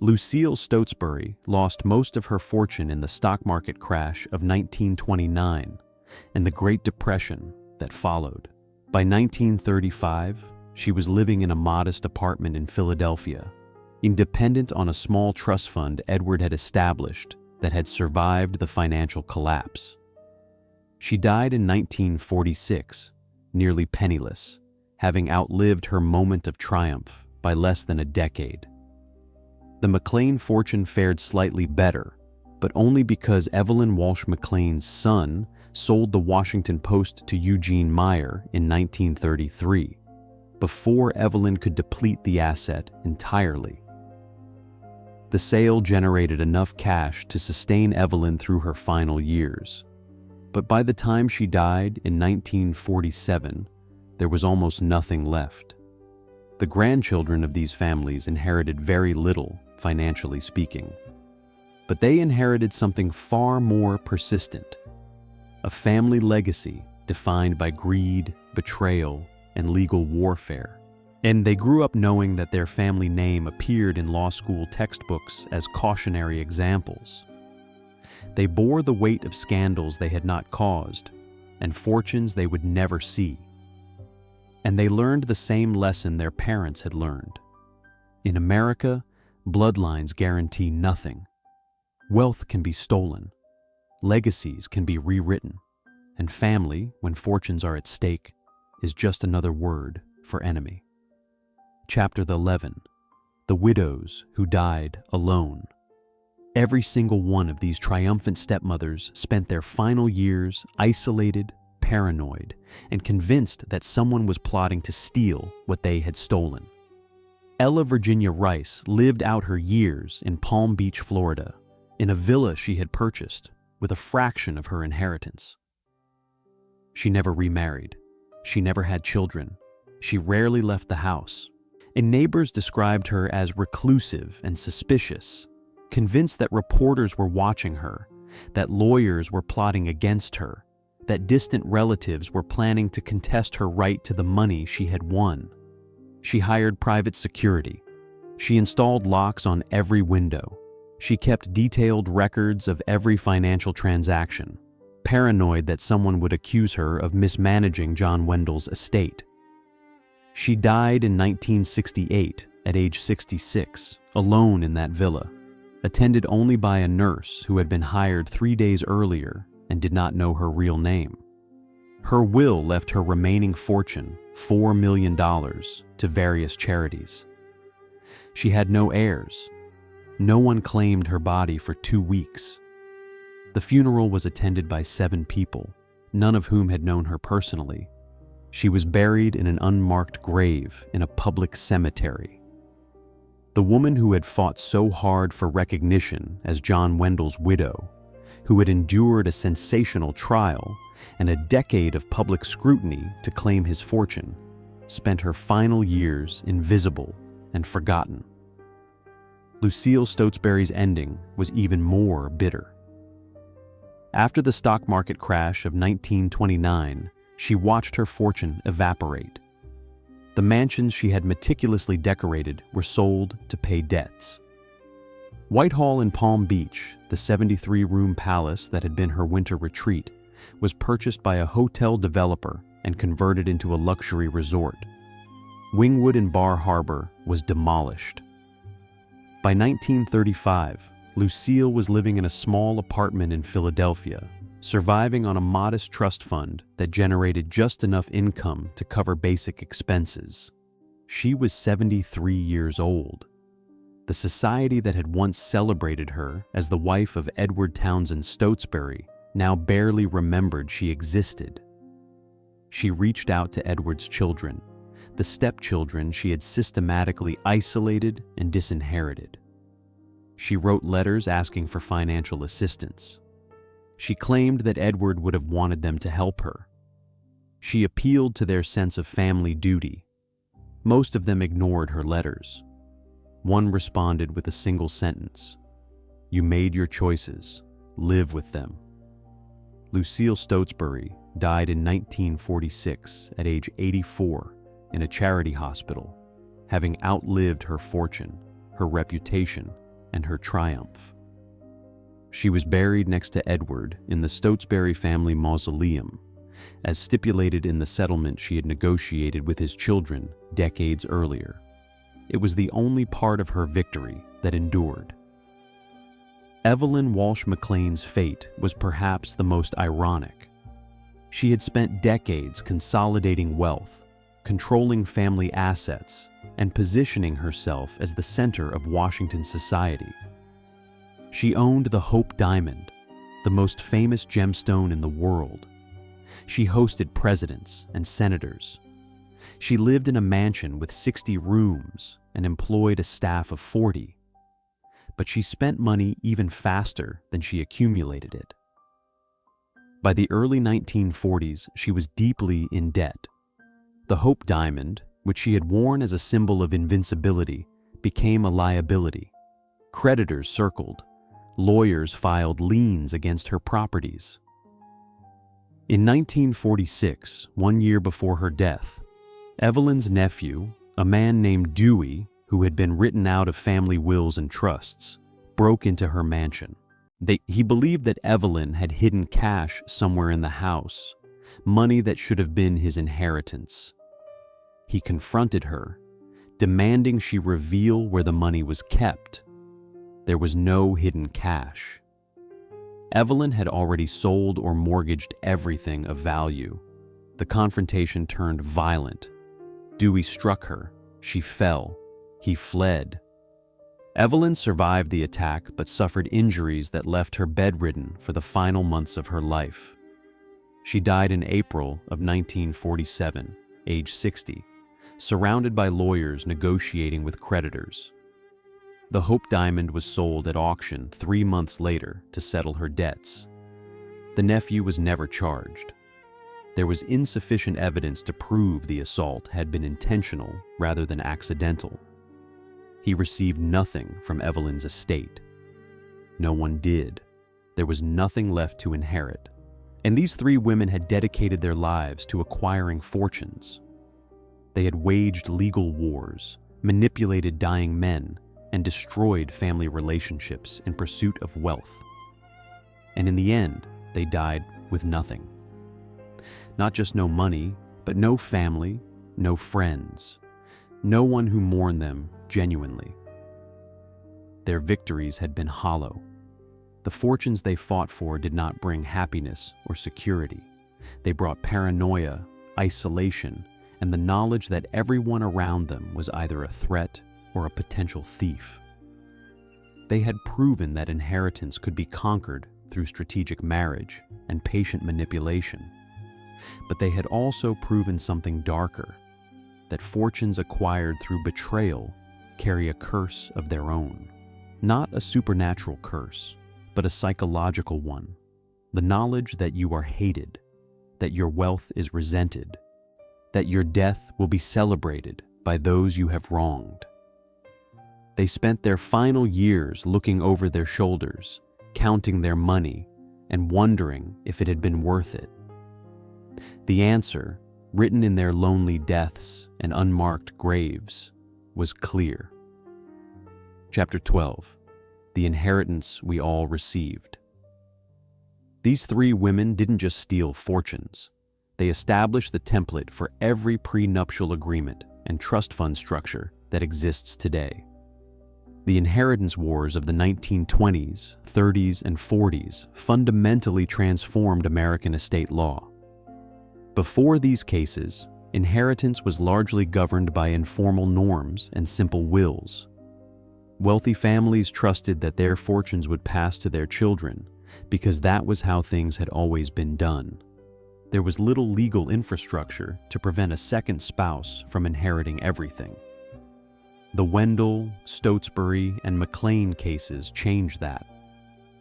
Lucille Stotesbury lost most of her fortune in the stock market crash of 1929 and the Great Depression that followed. By 1935, she was living in a modest apartment in Philadelphia, independent on a small trust fund Edward had established that had survived the financial collapse. She died in 1946, nearly penniless, having outlived her moment of triumph by less than a decade. The McLean fortune fared slightly better, but only because Evelyn Walsh McLean's son sold the Washington Post to Eugene Meyer in 1933, before Evelyn could deplete the asset entirely. The sale generated enough cash to sustain Evelyn through her final years, but by the time she died in 1947, there was almost nothing left. The grandchildren of these families inherited very little, financially speaking, but they inherited something far more persistent, a family legacy defined by greed, betrayal, and legal warfare. And they grew up knowing that their family name appeared in law school textbooks as cautionary examples. They bore the weight of scandals they had not caused and fortunes they would never see. And they learned the same lesson their parents had learned. In America, bloodlines guarantee nothing. Wealth can be stolen, legacies can be rewritten, and family, when fortunes are at stake, is just another word for enemy. Chapter 11. The Widows Who Died Alone. Every single one of these triumphant stepmothers spent their final years isolated, paranoid and convinced that someone was plotting to steal what they had stolen. Ella Virginia Rice lived out her years in Palm Beach, Florida, in a villa she had purchased with a fraction of her inheritance. She never remarried. She never had children. She rarely left the house. And neighbors described her as reclusive and suspicious, convinced that reporters were watching her, that lawyers were plotting against her, that distant relatives were planning to contest her right to the money she had won. She hired private security. She installed locks on every window. She kept detailed records of every financial transaction, paranoid that someone would accuse her of mismanaging John Wendell's estate. She died in 1968 at age 66, alone in that villa, attended only by a nurse who had been hired 3 days earlier and did not know her real name. Her will left her remaining fortune, $4 million, to various charities. She had no heirs. No one claimed her body for 2 weeks. The funeral was attended by 7 people, none of whom had known her personally. She was buried in an unmarked grave in a public cemetery. The woman who had fought so hard for recognition as John Wendell's widow, who had endured a sensational trial and a decade of public scrutiny to claim his fortune, spent her final years invisible and forgotten. Lucille Stotesbury's ending was even more bitter. After the stock market crash of 1929, she watched her fortune evaporate. The mansions she had meticulously decorated were sold to pay debts. Whitehall in Palm Beach, the 73-room palace that had been her winter retreat, was purchased by a hotel developer and converted into a luxury resort. Wingwood in Bar Harbor was demolished. By 1935, Lucille was living in a small apartment in Philadelphia, surviving on a modest trust fund that generated just enough income to cover basic expenses. She was 73 years old. The society that had once celebrated her as the wife of Edward Townsend Stotesbury now barely remembered she existed. She reached out to Edward's children, the stepchildren she had systematically isolated and disinherited. She wrote letters asking for financial assistance. She claimed that Edward would have wanted them to help her. She appealed to their sense of family duty. Most of them ignored her letters. One responded with a single sentence: "You made your choices. Live with them." Lucille Stotesbury died in 1946 at age 84 in a charity hospital, having outlived her fortune, her reputation, and her triumph. She was buried next to Edward in the Stotesbury family mausoleum, as stipulated in the settlement she had negotiated with his children decades earlier. It was the only part of her victory that endured. Evelyn Walsh McLean's fate was perhaps the most ironic. She had spent decades consolidating wealth, controlling family assets, and positioning herself as the center of Washington society. She owned the Hope Diamond, the most famous gemstone in the world. She hosted presidents and senators. She lived in a mansion with 60 rooms and employed a staff of 40. But she spent money even faster than she accumulated it. By the early 1940s, she was deeply in debt. The Hope Diamond, which she had worn as a symbol of invincibility, became a liability. Creditors circled. Lawyers filed liens against her properties. In 1946, 1 year before her death, Evelyn's nephew, a man named Dewey, who had been written out of family wills and trusts, broke into her mansion. He believed that Evelyn had hidden cash somewhere in the house, money that should have been his inheritance. He confronted her, demanding she reveal where the money was kept. There was no hidden cash. Evelyn had already sold or mortgaged everything of value. The confrontation turned violent. Dewey struck her. She fell. He fled. Evelyn survived the attack but suffered injuries that left her bedridden for the final months of her life. She died in April of 1947, age 60, surrounded by lawyers negotiating with creditors. The Hope diamond was sold at auction 3 months later to settle her debts. The nephew was never charged. There was insufficient evidence to prove the assault had been intentional rather than accidental. He received nothing from Evelyn's estate. No one did. There was nothing left to inherit. And these 3 women had dedicated their lives to acquiring fortunes. They had waged legal wars, manipulated dying men, and destroyed family relationships in pursuit of wealth. And in the end, they died with nothing. Not just no money, but no family, no friends, no one who mourned them genuinely. Their victories had been hollow. The fortunes they fought for did not bring happiness or security. They brought paranoia, isolation, and the knowledge that everyone around them was either a threat or a potential thief. They had proven that inheritance could be conquered through strategic marriage and patient manipulation. But they had also proven something darker, that fortunes acquired through betrayal carry a curse of their own. Not a supernatural curse, but a psychological one. The knowledge that you are hated, that your wealth is resented, that your death will be celebrated by those you have wronged. They spent their final years looking over their shoulders, counting their money, and wondering if it had been worth it. The answer, written in their lonely deaths and unmarked graves, was clear. Chapter 12. The inheritance we all received. These 3 women didn't just steal fortunes. They established the template for every prenuptial agreement and trust fund structure that exists today. The inheritance wars of the 1920s, 30s, and 40s fundamentally transformed American estate law. Before these cases, inheritance was largely governed by informal norms and simple wills. Wealthy families trusted that their fortunes would pass to their children because that was how things had always been done. There was little legal infrastructure to prevent a second spouse from inheriting everything. The Wendell, Stotesbury, and McLean cases changed that.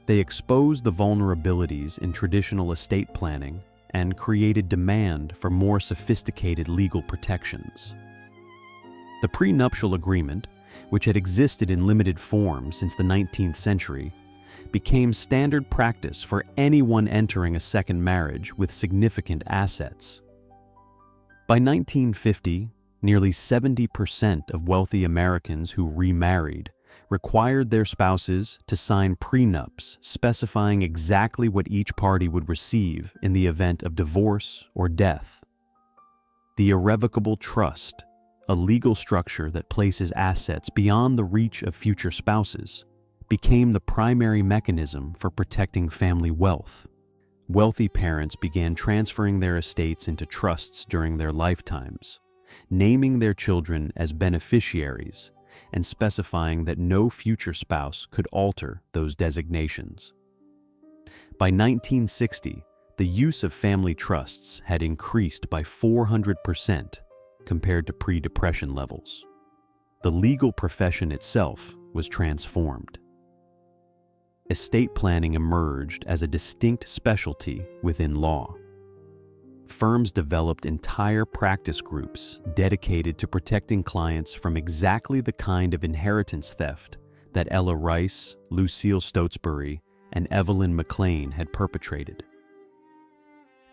They exposed the vulnerabilities in traditional estate planning and created demand for more sophisticated legal protections. The prenuptial agreement, which had existed in limited form since the 19th century, became standard practice for anyone entering a second marriage with significant assets. By 1950, nearly 70% of wealthy Americans who remarried required their spouses to sign prenups specifying exactly what each party would receive in the event of divorce or death. The irrevocable trust, a legal structure that places assets beyond the reach of future spouses, became the primary mechanism for protecting family wealth. Wealthy parents began transferring their estates into trusts during their lifetimes, naming their children as beneficiaries and specifying that no future spouse could alter those designations. By 1960, the use of family trusts had increased by 400% compared to pre-Depression levels. The legal profession itself was transformed. Estate planning emerged as a distinct specialty within law. Firms developed entire practice groups dedicated to protecting clients from exactly the kind of inheritance theft that Ella Rice, Lucille Stotesbury, and Evelyn McLean had perpetrated.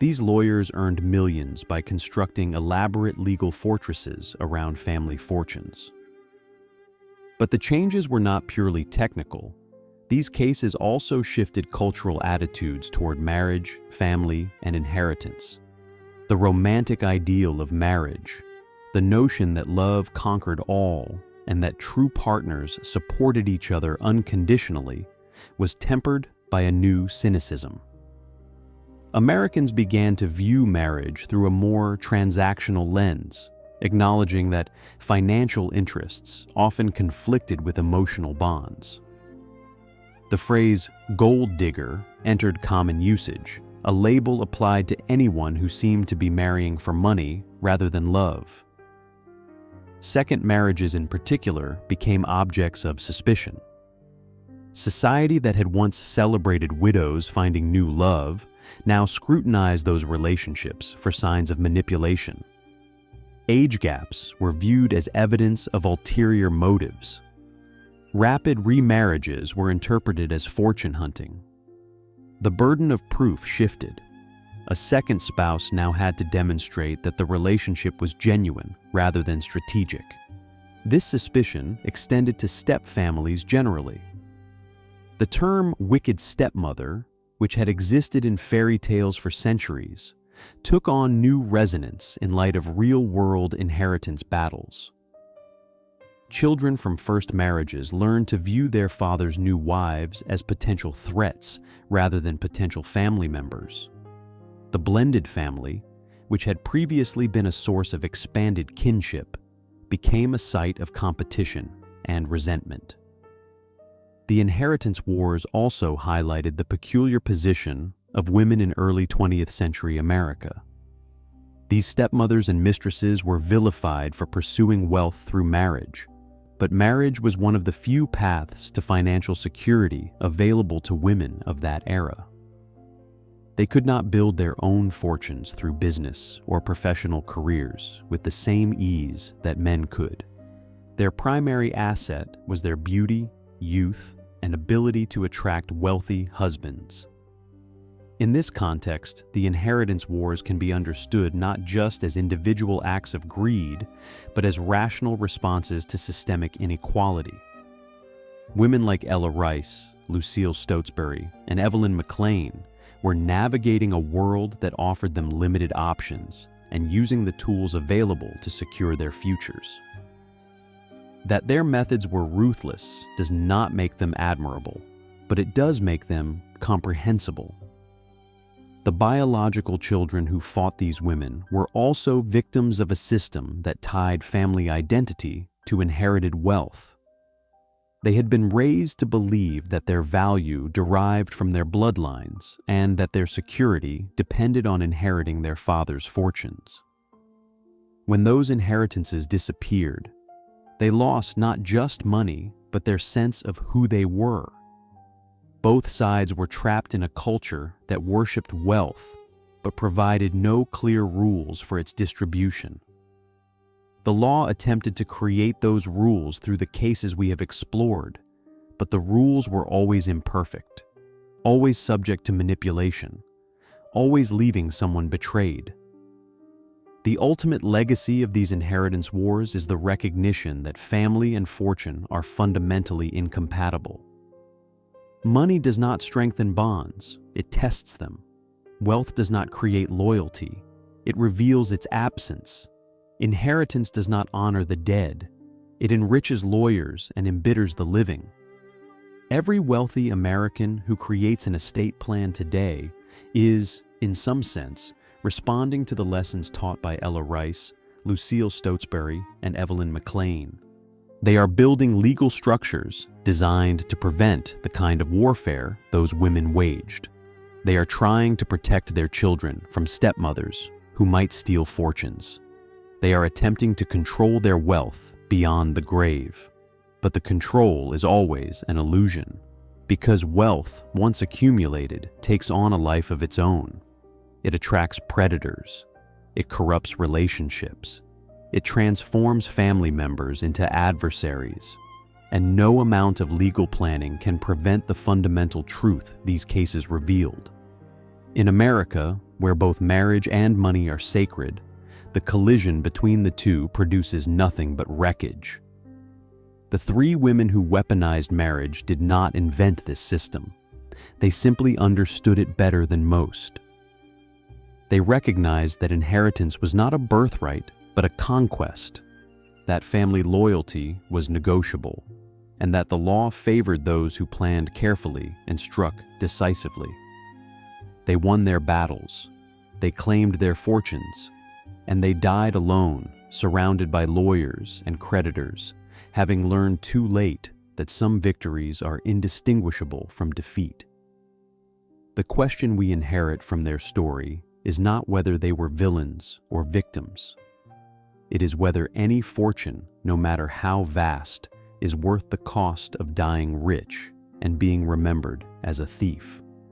These lawyers earned millions by constructing elaborate legal fortresses around family fortunes. But the changes were not purely technical. These cases also shifted cultural attitudes toward marriage, family, and inheritance. The romantic ideal of marriage, the notion that love conquered all and that true partners supported each other unconditionally, was tempered by a new cynicism. Americans began to view marriage through a more transactional lens, acknowledging that financial interests often conflicted with emotional bonds. The phrase "gold digger" entered common usage, a label applied to anyone who seemed to be marrying for money rather than love. Second marriages in particular became objects of suspicion. Society that had once celebrated widows finding new love now scrutinized those relationships for signs of manipulation. Age gaps were viewed as evidence of ulterior motives. Rapid remarriages were interpreted as fortune hunting. The burden of proof shifted. A second spouse now had to demonstrate that the relationship was genuine rather than strategic. This suspicion extended to stepfamilies generally. The term wicked stepmother, which had existed in fairy tales for centuries, took on new resonance in light of real-world inheritance battles. Children from first marriages learned to view their father's new wives as potential threats rather than potential family members. The blended family, which had previously been a source of expanded kinship, became a site of competition and resentment. The inheritance wars also highlighted the peculiar position of women in early 20th century America. These stepmothers and mistresses were vilified for pursuing wealth through marriage, but marriage was one of the few paths to financial security available to women of that era. They could not build their own fortunes through business or professional careers with the same ease that men could. Their primary asset was their beauty, youth, and ability to attract wealthy husbands. In this context, the inheritance wars can be understood not just as individual acts of greed, but as rational responses to systemic inequality. Women like Ella Rice, Lucille Stotesbury, and Evelyn McLean were navigating a world that offered them limited options and using the tools available to secure their futures. That their methods were ruthless does not make them admirable, but it does make them comprehensible. The biological children who fought these women were also victims of a system that tied family identity to inherited wealth. They had been raised to believe that their value derived from their bloodlines and that their security depended on inheriting their father's fortunes. When those inheritances disappeared, they lost not just money, but their sense of who they were. Both sides were trapped in a culture that worshipped wealth, but provided no clear rules for its distribution. The law attempted to create those rules through the cases we have explored, but the rules were always imperfect, always subject to manipulation, always leaving someone betrayed. The ultimate legacy of these inheritance wars is the recognition that family and fortune are fundamentally incompatible. Money does not strengthen bonds, it tests them. Wealth does not create loyalty, it reveals its absence. Inheritance does not honor the dead, it enriches lawyers and embitters the living. Every wealthy American who creates an estate plan today is, in some sense, responding to the lessons taught by Ella Rice, Lucille Stotesbury, and Evelyn McLean. They are building legal structures designed to prevent the kind of warfare those women waged. They are trying to protect their children from stepmothers who might steal fortunes. They are attempting to control their wealth beyond the grave. But the control is always an illusion, because wealth, once accumulated, takes on a life of its own. It attracts predators. It corrupts relationships. It transforms family members into adversaries. And no amount of legal planning can prevent the fundamental truth these cases revealed. In America, where both marriage and money are sacred, the collision between the two produces nothing but wreckage. The three women who weaponized marriage did not invent this system. They simply understood it better than most. They recognized that inheritance was not a birthright, but a conquest, that family loyalty was negotiable, and that the law favored those who planned carefully and struck decisively. They won their battles, they claimed their fortunes, and they died alone, surrounded by lawyers and creditors, having learned too late that some victories are indistinguishable from defeat. The question we inherit from their story is not whether they were villains or victims. It is whether any fortune, no matter how vast, is worth the cost of dying rich and being remembered as a thief.